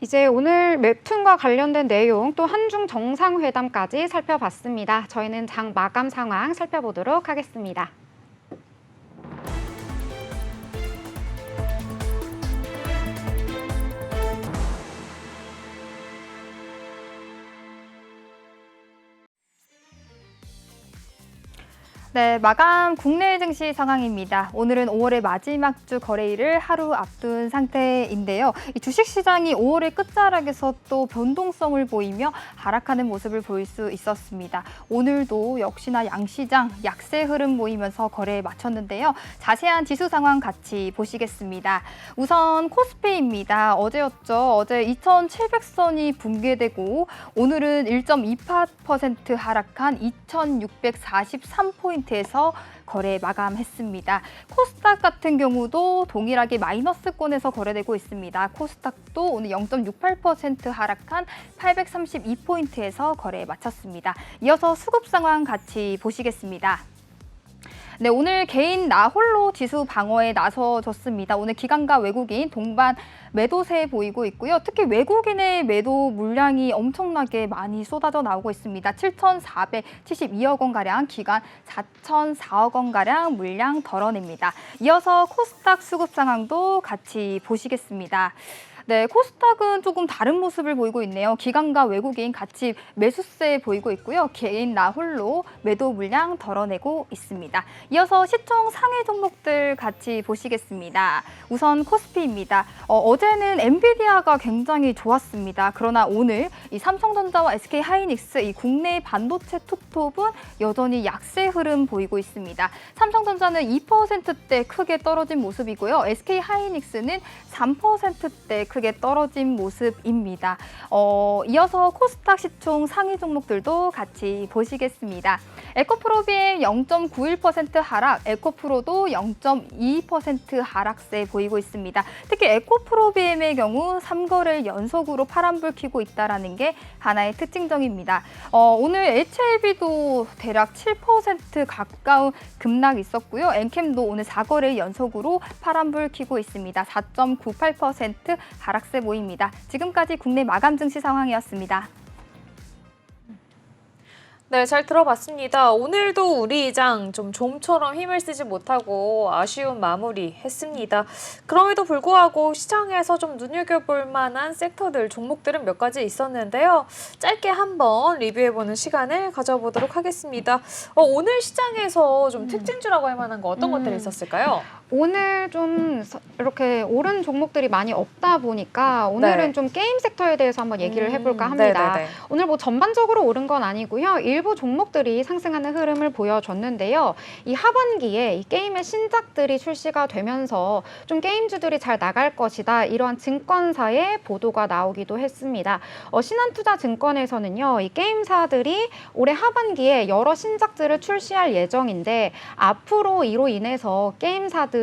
이제 오늘 웹툰과 관련된 내용 또 한중 정상회담까지 살펴봤습니다. 저희는 장 마감 상황 살펴보도록 하겠습니다. 네, 마감 국내 증시 상황입니다. 오늘은 5월의 마지막 주 거래일을 하루 앞둔 상태인데요. 이 주식시장이 5월의 끝자락에서 또 변동성을 보이며 하락하는 모습을 볼 수 있었습니다. 오늘도 역시나 양시장 약세 흐름 보이면서 거래에 마쳤는데요. 자세한 지수 상황 같이 보시겠습니다. 우선 코스피입니다. 어제였죠. 어제 2,700선이 붕괴되고 오늘은 1.28% 하락한 2,643포인트 에서 거래 마감했습니다. 코스닥 같은 경우도 동일하게 마이너스권에서 거래되고 있습니다. 코스닥도 오늘 0.68% 하락한 832포인트에서 거래에 마쳤습니다. 이어서 수급 상황 같이 보시겠습니다. 네, 오늘 개인 나 홀로 지수 방어에 나서줬습니다. 오늘 기관과 외국인 동반 매도세 보이고 있고요. 특히 외국인의 매도 물량이 엄청나게 많이 쏟아져 나오고 있습니다. 7,472억 원가량, 기관 4,004억 원가량 물량 덜어냅니다. 이어서 코스닥 수급 상황도 같이 보시겠습니다. 네, 코스닥은 조금 다른 모습을 보이고 있네요. 기관과 외국인 같이 매수세 보이고 있고요. 개인 나 홀로 매도 물량 덜어내고 있습니다. 이어서 시총 상위 종목들 같이 보시겠습니다. 우선 코스피입니다. 어제는 엔비디아가 굉장히 좋았습니다. 그러나 오늘 이 삼성전자와 SK하이닉스 이 국내 반도체 톱톱은 여전히 약세 흐름 보이고 있습니다. 삼성전자는 2%대 크게 떨어진 모습이고요. SK하이닉스는 3%대 크게 떨어진 모습입니다. 이어서 코스닥 시총 상위 종목들도 같이 보시겠습니다. 에코프로비엠 0.91% 하락, 에코프로도 0.22% 하락세 보이고 있습니다. 특히 에코프로비엠의 경우 3거래일 연속으로 파란불 켜고 있다는 게 하나의 특징점입니다. 오늘 HLB도 대략 7% 가까운 급락 있었고요. 엔캠도 오늘 4거래일 연속으로 파란불 켜고 있습니다. 4.98% 하락세 보입니다. 지금까지 국내 마감 증시 상황이었습니다. 네, 잘 들어봤습니다. 오늘도 우리 장 좀 좀처럼 힘을 쓰지 못하고 아쉬운 마무리 했습니다. 그럼에도 불구하고 시장에서 좀 눈여겨볼 만한 섹터들, 종목들은 몇 가지 있었는데요. 짧게 한번 리뷰해보는 시간을 가져보도록 하겠습니다. 오늘 시장에서 좀 특징주라고 할 만한 거 어떤 것들이 있었을까요? 오늘 좀 이렇게 오른 종목들이 많이 없다 보니까 오늘은 네. 좀 게임 섹터에 대해서 한번 얘기를 해볼까 합니다. 네네네. 오늘 뭐 전반적으로 오른 건 아니고요. 일부 종목들이 상승하는 흐름을 보여줬는데요. 이 하반기에 이 게임의 신작들이 출시가 되면서 좀 게임주들이 잘 나갈 것이다. 이러한 증권사의 보도가 나오기도 했습니다. 신한투자증권에서는요. 이 게임사들이 올해 하반기에 여러 신작들을 출시할 예정인데 앞으로 이로 인해서 게임사들의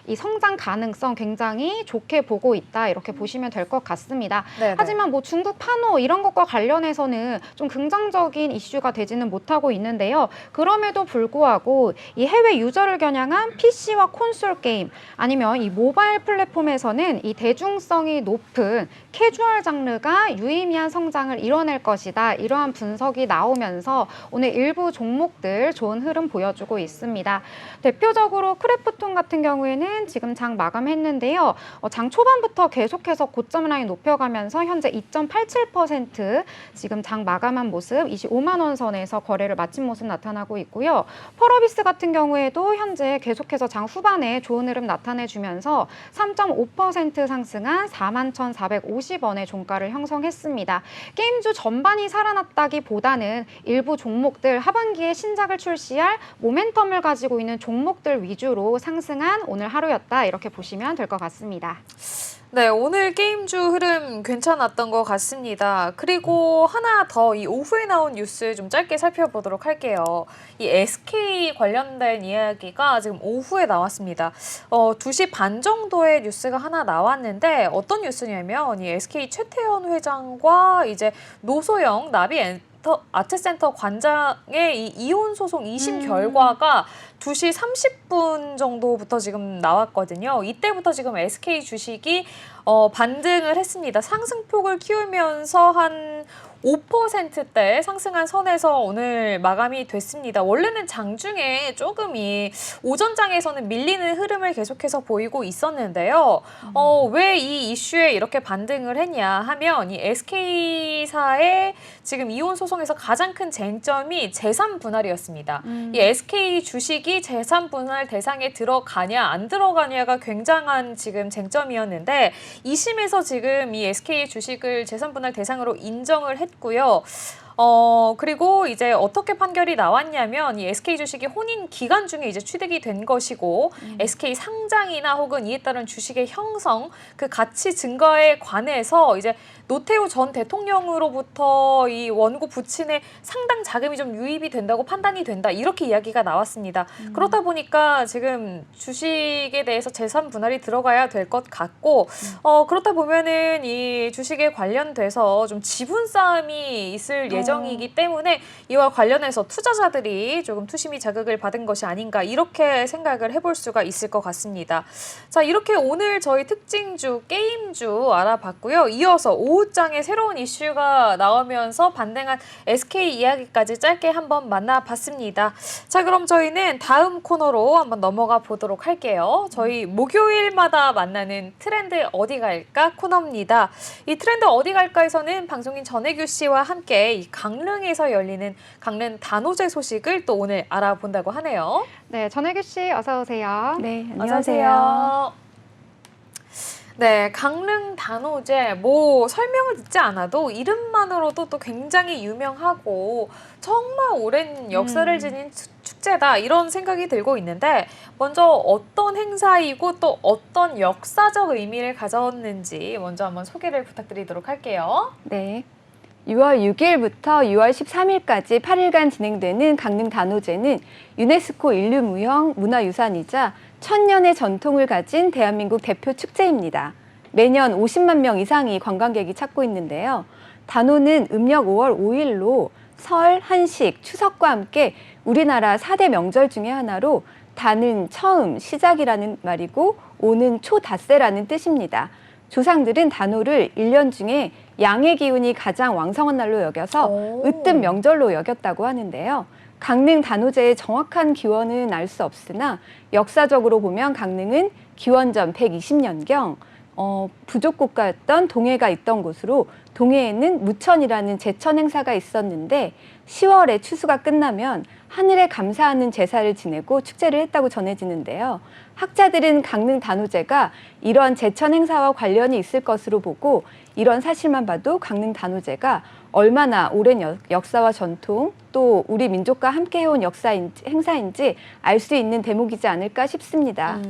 이 성장 가능성 굉장히 좋게 보고 있다. 이렇게 보시면 될 것 같습니다. 네네. 하지만 뭐 중국 판호 이런 것과 관련해서는 좀 긍정적인 이슈가 되지는 못하고 있는데요. 그럼에도 불구하고 이 해외 유저를 겨냥한 PC와 콘솔 게임 아니면 이 모바일 플랫폼에서는 이 대중성이 높은 캐주얼 장르가 유의미한 성장을 이뤄낼 것이다. 이러한 분석이 나오면서 오늘 일부 종목들 좋은 흐름 보여주고 있습니다. 대표적으로 크래프톤 같은 경우에는 지금 장 마감했는데요. 장 초반부터 계속해서 고점 라인 높여가면서 현재 2.87% 지금 장 마감한 모습 25만 원 선에서 거래를 마친 모습 나타나고 있고요. 펄어비스 같은 경우에도 현재 계속해서 장 후반에 좋은 흐름 나타내주면서 3.5% 상승한 41,450원의 종가를 형성했습니다. 게임주 전반이 살아났다기보다는 일부 종목들 하반기에 신작을 출시할 모멘텀을 가지고 있는 종목들 위주로 상승한 상승한 오늘 하루였다 이렇게 보시면 될 것 같습니다. 네, 오늘 게임주 흐름 괜찮았던 것 같습니다. 그리고 하나 더 이 오후에 나온 뉴스 좀 짧게 살펴보도록 할게요. 이 SK 관련된 이야기가 지금 오후에 나왔습니다. 2시 반 정도의 뉴스가 하나 나왔는데 어떤 뉴스냐면 이 SK 최태원 회장과 이제 노소영 나비 아트센터 관장의 이 이혼 소송 2심 결과가 2시 30분 정도부터 지금 나왔거든요. 이때부터 지금 SK 주식이 반등을 했습니다. 상승폭을 키우면서 한 5%대 상승한 선에서 오늘 마감이 됐습니다. 원래는 장중에 조금 이 오전장에서는 밀리는 흐름을 계속해서 보이고 있었는데요. 왜 이 이슈에 이렇게 반등을 했냐 하면 이 SK사의 지금 이혼 소송에서 가장 큰 쟁점이 재산 분할이었습니다. 이 SK 주식이 재산 분할 대상에 들어가냐 안 들어가냐가 굉장한 지금 쟁점이었는데 2심에서 지금 이 SK 주식을 재산 분할 대상으로 인정을 했고요. 그리고 이제 어떻게 판결이 나왔냐면 이 SK 주식이 혼인 기간 중에 이제 취득이 된 것이고 SK 상장이나 혹은 이에 따른 주식의 형성, 그 가치 증가에 관해서 이제 노태우 전 대통령으로부터 이 원고 부친의 상당 자금이 좀 유입이 된다고 판단이 된다. 이렇게 이야기가 나왔습니다. 그렇다 보니까 지금 주식에 대해서 재산 분할이 들어가야 될 것 같고 그렇다 보면은 이 주식에 관련돼서 좀 지분 싸움이 있을 예정이기 때문에 이와 관련해서 투자자들이 조금 투심이 자극을 받은 것이 아닌가 이렇게 생각을 해볼 수가 있을 것 같습니다. 자, 이렇게 오늘 저희 특징주, 게임주 알아봤고요. 이어서 오후장에 새로운 이슈가 나오면서 반등한 SK 이야기까지 짧게 한번 만나봤습니다. 자, 그럼 저희는 다음 코너로 한번 넘어가 보도록 할게요. 저희 목요일마다 만나는 트렌드 어디 갈까 코너입니다. 이 트렌드 어디 갈까에서는 방송인 전혜규 씨와 함께 이 강릉에서 열리는 강릉 단오제 소식을 또 오늘 알아본다고 하네요. 네, 전혜규 씨 어서 오세요. 네, 안녕하세요. 네, 강릉 단오제 뭐 설명을 듣지 않아도 이름만으로도 또 굉장히 유명하고 정말 오랜 역사를 지닌 축제다 이런 생각이 들고 있는데 먼저 어떤 행사이고 또 어떤 역사적 의미를 가졌는지 먼저 한번 소개를 부탁드리도록 할게요. 네. 6월 6일부터 6월 13일까지 8일간 진행되는 강릉 단오제는 유네스코 인류무형 문화유산이자 1000년의 전통을 가진 대한민국 대표 축제입니다. 매년 50만 명 이상이 관광객이 찾고 있는데요. 단오는 음력 5월 5일로 설, 한식, 추석과 함께 우리나라 4대 명절 중에 하나로 단은 처음, 시작이라는 말이고 오는 초닷새라는 뜻입니다. 조상들은 단오를 1년 중에 양의 기운이 가장 왕성한 날로 여겨서 으뜸 명절로 여겼다고 하는데요. 강릉 단오제의 정확한 기원은 알 수 없으나 역사적으로 보면 강릉은 기원전 120년경 부족 국가였던 동해가 있던 곳으로 동해에는 무천이라는 제천 행사가 있었는데 10월에 추수가 끝나면 하늘에 감사하는 제사를 지내고 축제를 했다고 전해지는데요. 학자들은 강릉 단오제가 이런 제천 행사와 관련이 있을 것으로 보고 이런 사실만 봐도 강릉 단오제가 얼마나 오랜 역사와 전통 또 우리 민족과 함께 해온 행사인지 알 수 있는 대목이지 않을까 싶습니다.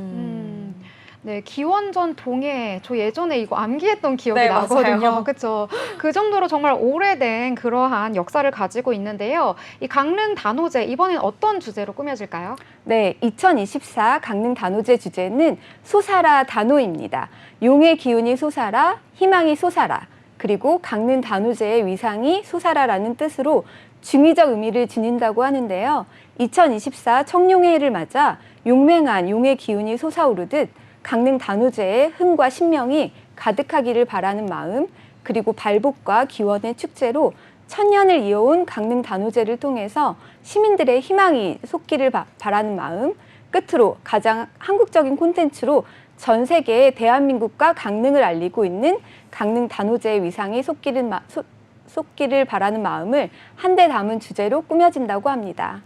네, 기원전 동해 저 예전에 이거 암기했던 기억이 네, 나거든요. 맞아요. 그렇죠. 그 정도로 정말 오래된 그러한 역사를 가지고 있는데요. 이 강릉 단오제 이번엔 어떤 주제로 꾸며질까요? 네, 2024 강릉 단오제 주제는 솟아라 단오입니다. 용의 기운이 솟아라, 희망이 솟아라, 그리고 강릉 단오제의 위상이 솟아라라는 뜻으로 중의적 의미를 지닌다고 하는데요. 2024 청룡해를 맞아 용맹한 용의 기운이 솟아오르듯 강릉 단오제의 흥과 신명이 가득하기를 바라는 마음, 그리고 발복과 기원의 축제로 1000년을 이어온 강릉 단오제를 통해서 시민들의 희망이 솟기를 바라는 마음, 끝으로 가장 한국적인 콘텐츠로 전 세계에 대한민국과 강릉을 알리고 있는 강릉 단오제의 위상이 솟기를 바라는 마음을 한데 담은 주제로 꾸며진다고 합니다.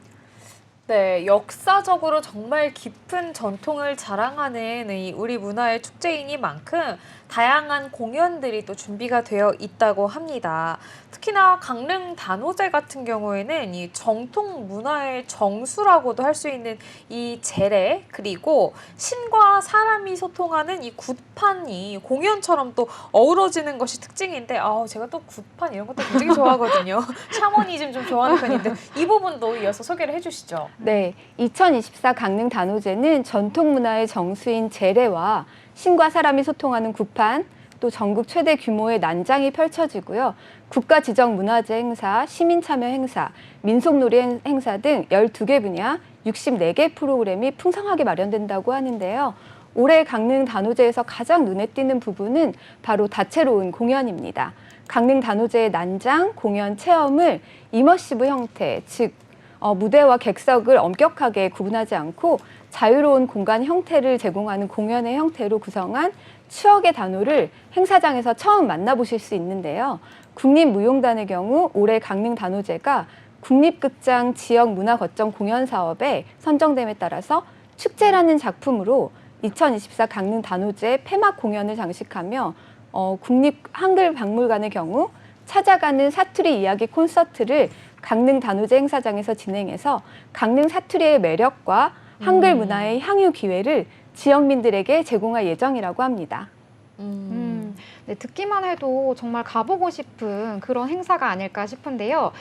네, 역사적으로 정말 깊은 전통을 자랑하는 이 우리 문화의 축제이니만큼 다양한 공연들이 또 준비가 되어 있다고 합니다. 특히나 강릉 단오제 같은 경우에는 이 정통 문화의 정수라고도 할 수 있는 이 제례, 그리고 신과 사람이 소통하는 이 굿판이 공연처럼 또 어우러지는 것이 특징인데, 제가 또 굿판 이런 것도 굉장히 좋아하거든요. 샤머니즘 좀 좋아하는 편인데 이 부분도 이어서 소개를 해주시죠. 네, 2024 강릉 단오제는 전통 문화의 정수인 제례와 신과 사람이 소통하는 굿판, 또 전국 최대 규모의 난장이 펼쳐지고요. 국가 지정 문화재 행사, 시민 참여 행사, 민속놀이 행사 등 12개 분야 64개 프로그램이 풍성하게 마련된다고 하는데요. 올해 강릉 단오제에서 가장 눈에 띄는 부분은 바로 다채로운 공연입니다. 강릉 단오제의 난장, 공연, 체험을 이머시브 형태, 즉 무대와 객석을 엄격하게 구분하지 않고 자유로운 공간 형태를 제공하는 공연의 형태로 구성한 추억의 단오를 행사장에서 처음 만나보실 수 있는데요. 국립무용단의 경우 올해 강릉 단오제가 국립극장 지역문화거점 공연사업에 선정됨에 따라서 축제라는 작품으로 2024 강릉 단오제 폐막 공연을 장식하며 국립한글박물관의 경우 찾아가는 사투리 이야기 콘서트를 강릉 단오제 행사장에서 진행해서 강릉 사투리의 매력과 한글 문화의 향유 기회를 지역민들에게 제공할 예정이라고 합니다. 네, 듣기만 해도 정말 가보고 싶은 그런 행사가 아닐까 싶은데요.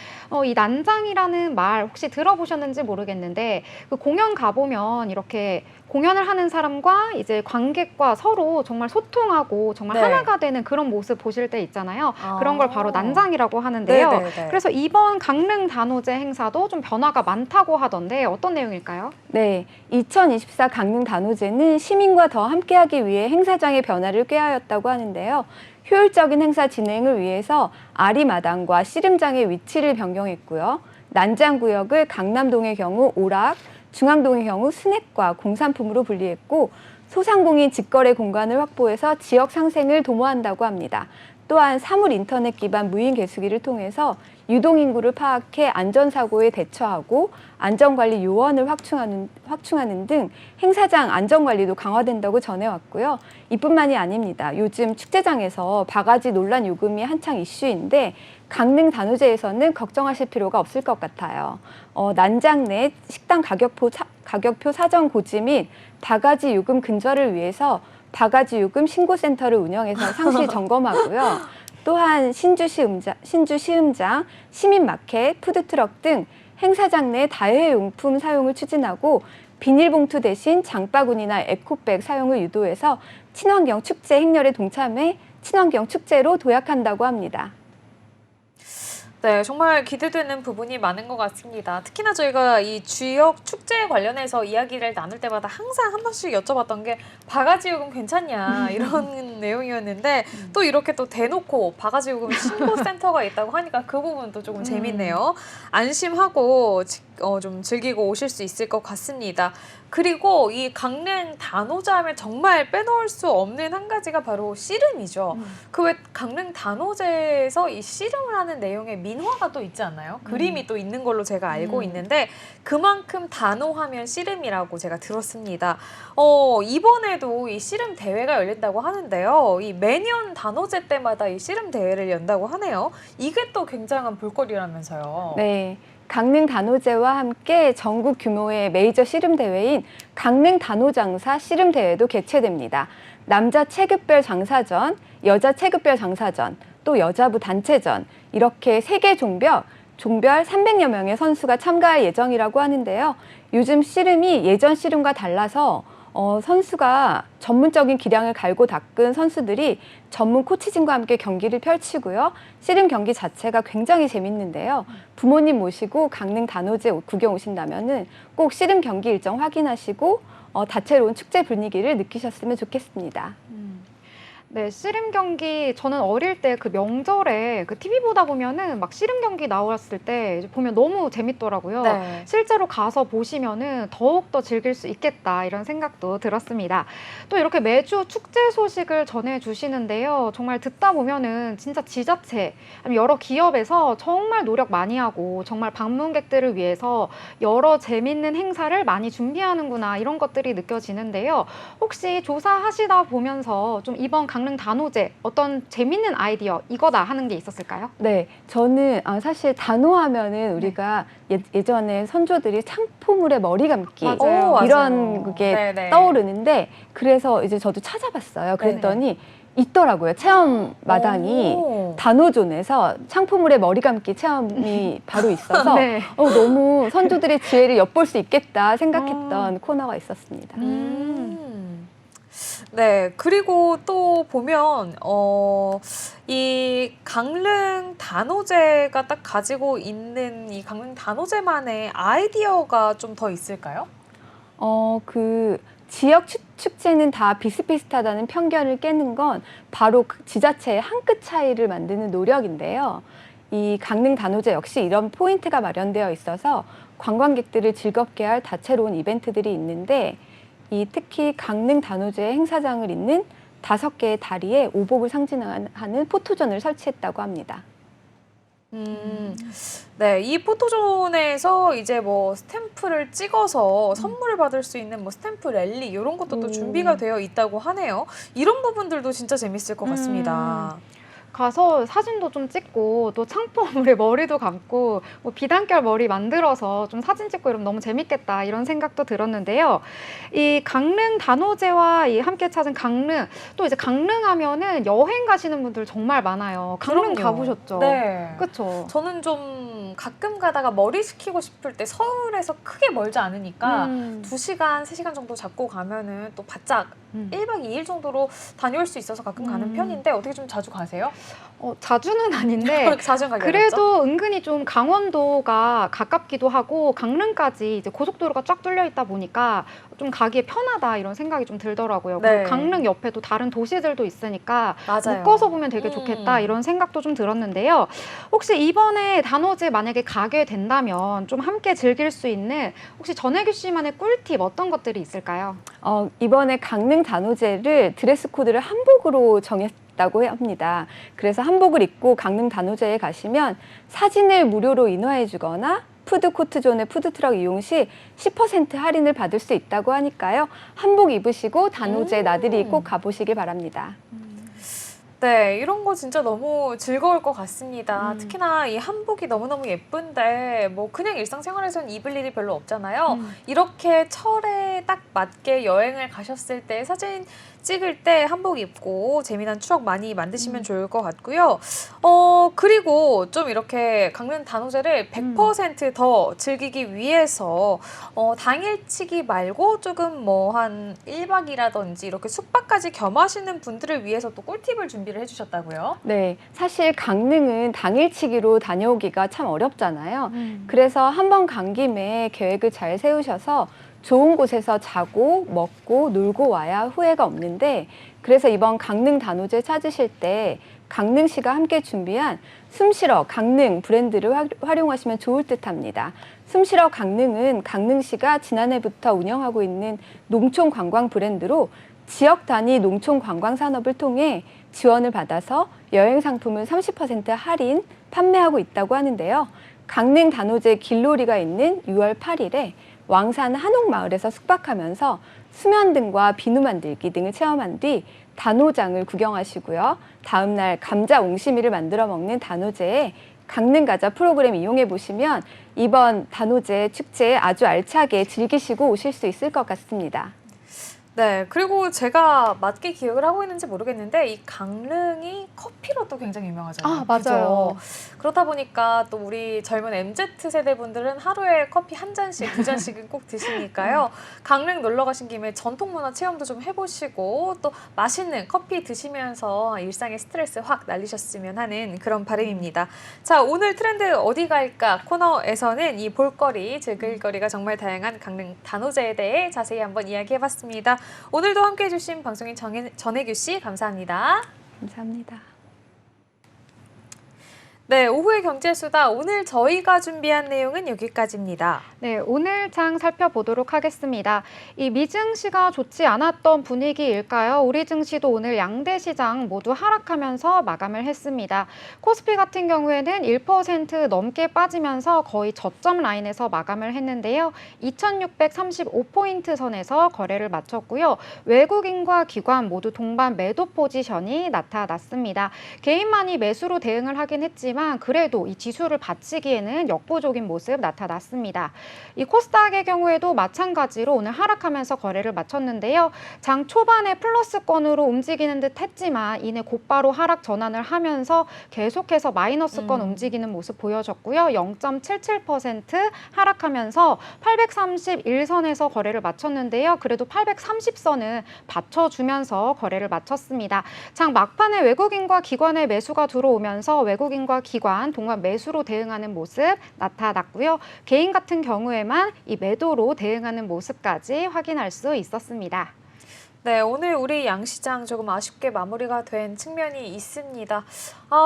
이 난장이라는 말 혹시 들어보셨는지 모르겠는데 그 공연 가보면 이렇게 공연을 하는 사람과 이제 관객과 서로 정말 소통하고 정말 네. 하나가 되는 그런 모습 보실 때 있잖아요. 그런 걸 바로 난장이라고 하는데요. 네네네. 그래서 이번 강릉 단오제 행사도 좀 변화가 많다고 하던데 어떤 내용일까요? 네, 2024 강릉 단오제는 시민과 더 함께하기 위해 행사장의 변화를 꾀하였다고 하는데요. 효율적인 행사 진행을 위해서 아리마당과 씨름장의 위치를 변경했고요. 난장구역을 강남동의 경우 오락, 중앙동의 경우 스낵과 공산품으로 분리했고 소상공인 직거래 공간을 확보해서 지역 상생을 도모한다고 합니다. 또한 사물 인터넷 기반 무인 개수기를 통해서 유동인구를 파악해 안전사고에 대처하고 안전관리 요원을 확충하는 등 행사장 안전관리도 강화된다고 전해왔고요. 이뿐만이 아닙니다. 요즘 축제장에서 바가지 논란 요금이 한창 이슈인데 강릉 단오제에서는 걱정하실 필요가 없을 것 같아요. 난장 내 식당 가격표 사전 고지 및 바가지 요금 근절을 위해서 바가지 요금 신고센터를 운영해서 상시 점검하고요. 또한 신주 시음장, 시민마켓, 푸드트럭 등 행사장 내 다회용품 사용을 추진하고 비닐봉투 대신 장바구니나 에코백 사용을 유도해서 친환경 축제 행렬에 동참해 친환경 축제로 도약한다고 합니다. 네, 정말 기대되는 부분이 많은 것 같습니다. 특히나 저희가 이 지역 축제에 관련해서 이야기를 나눌 때마다 항상 한 번씩 여쭤봤던 게 바가지 요금 괜찮냐 이런 내용이었는데 또 이렇게 또 대놓고 바가지 요금 신고센터가 있다고 하니까 그 부분도 조금 재밌네요. 안심하고 좀 즐기고 오실 수 있을 것 같습니다. 그리고 이 강릉 단오제 하면 정말 빼놓을 수 없는 한 가지가 바로 씨름이죠. 그 왜 강릉 단오제에서 이 씨름을 하는 내용의 민화가 또 있지 않나요? 그림이 또 있는 걸로 제가 알고 있는데 그만큼 단오하면 씨름이라고 제가 들었습니다. 이번에도 이 씨름 대회가 열린다고 하는데요. 이 매년 단오제 때마다 이 씨름 대회를 연다고 하네요. 이게 또 굉장한 볼거리라면서요. 네. 강릉 단오제와 함께 전국 규모의 메이저 씨름 대회인 강릉 단오장사 씨름 대회도 개최됩니다. 남자 체급별 장사전, 여자 체급별 장사전, 또 여자부 단체전 이렇게 3개 종별 300여 명의 선수가 참가할 예정이라고 하는데요. 요즘 씨름이 예전 씨름과 달라서 선수가 전문적인 기량을 갈고 닦은 선수들이 전문 코치진과 함께 경기를 펼치고요. 씨름 경기 자체가 굉장히 재밌는데요. 부모님 모시고 강릉 단오제 구경 오신다면은 꼭 씨름 경기 일정 확인하시고 다채로운 축제 분위기를 느끼셨으면 좋겠습니다. 네, 씨름 경기 저는 어릴 때 그 명절에 그 TV 보다 보면은 막 씨름 경기 나왔을 때 이제 보면 너무 재밌더라고요. 네. 실제로 가서 보시면은 더욱더 즐길 수 있겠다 이런 생각도 들었습니다. 또 이렇게 매주 축제 소식을 전해주시는데요. 정말 듣다 보면은 진짜 지자체, 아니면 여러 기업에서 정말 노력 많이 하고 정말 방문객들을 위해서 여러 재밌는 행사를 많이 준비하는구나 이런 것들이 느껴지는데요. 혹시 조사하시다 보면서 좀 이번 강릉 단오제 어떤 재밌는 아이디어 이거다 하는 게 있었을까요? 네, 저는 사실 단오하면은 우리가 예전에 선조들이 창포물에 머리 감기 맞아요. 오, 이런 맞아요. 게 네네. 떠오르는데 그래서 이제 저도 찾아봤어요. 그랬더니 있더라고요. 체험 마당이 오. 단오존에서 창포물에 머리 감기 체험이 바로 있어서 네. 너무 선조들의 지혜를 엿볼 수 있겠다 생각했던 코너가 있었습니다. 네, 그리고 또 보면 이 강릉 단오제가 딱 가지고 있는 이 강릉 단오제만의 아이디어가 좀 더 있을까요? 그 지역 축제는 다 비슷비슷하다는 편견을 깨는 건 바로 그 지자체의 한 끗 차이를 만드는 노력인데요. 이 강릉 단오제 역시 이런 포인트가 마련되어 있어서 관광객들을 즐겁게 할 다채로운 이벤트들이 있는데 특히 강릉 단오제 행사장을 잇는 5개의 다리에 오복을 상징하는 포토존을 설치했다고 합니다. 네, 이 포토존에서 이제 뭐 스탬프를 찍어서 선물을 받을 수 있는 뭐 스탬프 랠리 이런 것도 또 준비가 되어 있다고 하네요. 이런 부분들도 진짜 재밌을 것 같습니다. 가서 사진도 좀 찍고 또 창포물에 머리도 감고 뭐 비단결 머리 만들어서 좀 사진 찍고 이러면 너무 재밌겠다 이런 생각도 들었는데요. 이 강릉 단오제와 이 함께 찾은 강릉 또 이제 강릉 하면은 여행 가시는 분들 정말 많아요. 강릉 그럼요. 가보셨죠? 네. 그렇죠. 저는 좀 가끔 가다가 머리 식히고 싶을 때 서울에서 크게 멀지 않으니까 2시간, 3시간 정도 잡고 가면은 또 바짝 1박 2일 정도로 다녀올 수 있어서 가끔 가는 편인데 어떻게 좀 자주 가세요? 자주는 아닌데 그렇게 자주 가기 어렵죠? 그래도 은근히 좀 강원도가 가깝기도 하고 강릉까지 이제 고속도로가 쫙 뚫려 있다 보니까 좀 가기에 편하다 이런 생각이 좀 들더라고요. 네. 그리고 강릉 옆에도 다른 도시들도 있으니까 맞아요. 묶어서 보면 되게 좋겠다 이런 생각도 좀 들었는데요. 혹시 이번에 단오제 만약에 가게 된다면 좀 함께 즐길 수 있는 혹시 전혜규 씨만의 꿀팁 어떤 것들이 있을까요? 이번에 강릉 단오제를 드레스 코드를 한복으로 정했다고 합니다. 그래서 한복을 입고 강릉 단오제에 가시면 사진을 무료로 인화해 주거나 푸드코트존의 푸드트럭 이용 시 10% 할인을 받을 수 있다고 하니까요. 한복 입으시고 단오제 나들이 꼭 가보시기 바랍니다. 네, 이런 거 진짜 너무 즐거울 것 같습니다. 특히나 이 한복이 너무너무 예쁜데 뭐 그냥 일상생활에서는 입을 일이 별로 없잖아요. 이렇게 철에 딱 맞게 여행을 가셨을 때 사진 찍을 때 한복 입고 재미난 추억 많이 만드시면 좋을 것 같고요. 그리고 좀 이렇게 강릉 단오제를 100%더 즐기기 위해서 당일치기 말고 조금 뭐 한 1박이라든지 이렇게 숙박까지 겸하시는 분들을 위해서 또 꿀팁을 준비를 해주셨다고요? 네, 사실 강릉은 당일치기로 다녀오기가 참 어렵잖아요. 그래서 한번 간 김에 계획을 잘 세우셔서 좋은 곳에서 자고 먹고 놀고 와야 후회가 없는데 그래서 이번 강릉 단오제 찾으실 때 강릉시가 함께 준비한 숨쉬러 강릉 브랜드를 활용하시면 좋을 듯합니다. 숨쉬러 강릉은 강릉시가 지난해부터 운영하고 있는 농촌 관광 브랜드로 지역 단위 농촌 관광 산업을 통해 지원을 받아서 여행 상품을 30% 할인 판매하고 있다고 하는데요. 강릉 단오제 길놀이가 있는 6월 8일에 왕산 한옥마을에서 숙박하면서 수면등과 비누 만들기 등을 체험한 뒤 단오장을 구경하시고요. 다음 날 감자 옹심이를 만들어 먹는 단오제에 강릉 가자 프로그램 이용해 보시면 이번 단오제 축제에 아주 알차게 즐기시고 오실 수 있을 것 같습니다. 네, 그리고 제가 맞게 기억을 하고 있는지 모르겠는데 이 강릉이 커피로 또 굉장히 유명하잖아요. 아, 맞아요. 그죠? 그렇다 보니까 또 우리 젊은 MZ 세대 분들은 하루에 커피 한 잔씩, 2잔씩은 꼭 드시니까요. 강릉 놀러 가신 김에 전통문화 체험도 좀 해보시고 또 맛있는 커피 드시면서 일상의 스트레스 확 날리셨으면 하는 그런 바람입니다. 자, 오늘 트렌드 어디 갈까 코너에서는 이 볼거리, 즐길거리가 정말 다양한 강릉 단오제에 대해 자세히 한번 이야기해봤습니다. 오늘도 함께해 주신 방송인 전혜규 씨 감사합니다. 감사합니다. 네, 오후의 경제수다. 오늘 저희가 준비한 내용은 여기까지입니다. 네, 오늘 장 살펴보도록 하겠습니다. 이 미증시가 좋지 않았던 분위기일까요? 우리 증시도 오늘 양대 시장 모두 하락하면서 마감을 했습니다. 코스피 같은 경우에는 1% 넘게 빠지면서 거의 저점 라인에서 마감을 했는데요. 2635포인트 선에서 거래를 마쳤고요. 외국인과 기관 모두 동반 매도 포지션이 나타났습니다. 개인만이 매수로 대응을 하긴 했지만 그래도 이 지수를 받치기에는 역부족인 모습 나타났습니다. 이 코스닥의 경우에도 마찬가지로 오늘 하락하면서 거래를 마쳤는데요. 장 초반에 플러스권으로 움직이는 듯 했지만 이내 곧바로 하락 전환을 하면서 계속해서 마이너스권 움직이는 모습 보여줬고요. 0.77% 하락하면서 831선에서 거래를 마쳤는데요. 그래도 830선은 받쳐주면서 거래를 마쳤습니다. 장 막판에 외국인과 기관의 매수가 들어오면서 외국인과 기관 동반 매수로 대응하는 모습 나타났고요. 개인 같은 경우에만 이 매도로 대응하는 모습까지 확인할 수 있었습니다. 네, 오늘 우리 양시장 조금 아쉽게 마무리가 된 측면이 있습니다.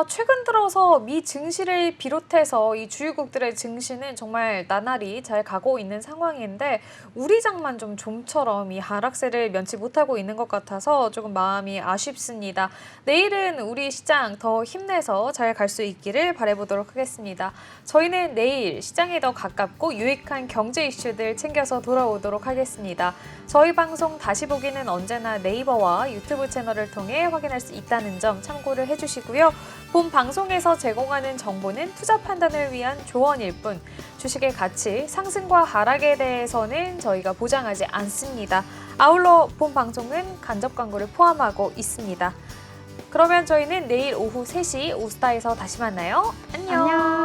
최근 들어서 미 증시를 비롯해서 이 주요국들의 증시는 정말 나날이 잘 가고 있는 상황인데 우리 장만 좀 좀처럼 이 하락세를 면치 못하고 있는 것 같아서 조금 마음이 아쉽습니다. 내일은 우리 시장 더 힘내서 잘 갈 수 있기를 바라보도록 하겠습니다. 저희는 내일 시장에 더 가깝고 유익한 경제 이슈들 챙겨서 돌아오도록 하겠습니다. 저희 방송 다시 보기는 언제나 네이버와 유튜브 채널을 통해 확인할 수 있다는 점 참고를 해주시고요. 본 방송에서 제공하는 정보는 투자 판단을 위한 조언일 뿐 주식의 가치, 상승과 하락에 대해서는 저희가 보장하지 않습니다. 아울러 본 방송은 간접 광고를 포함하고 있습니다. 그러면 저희는 내일 오후 3시 오스타에서 다시 만나요. 안녕.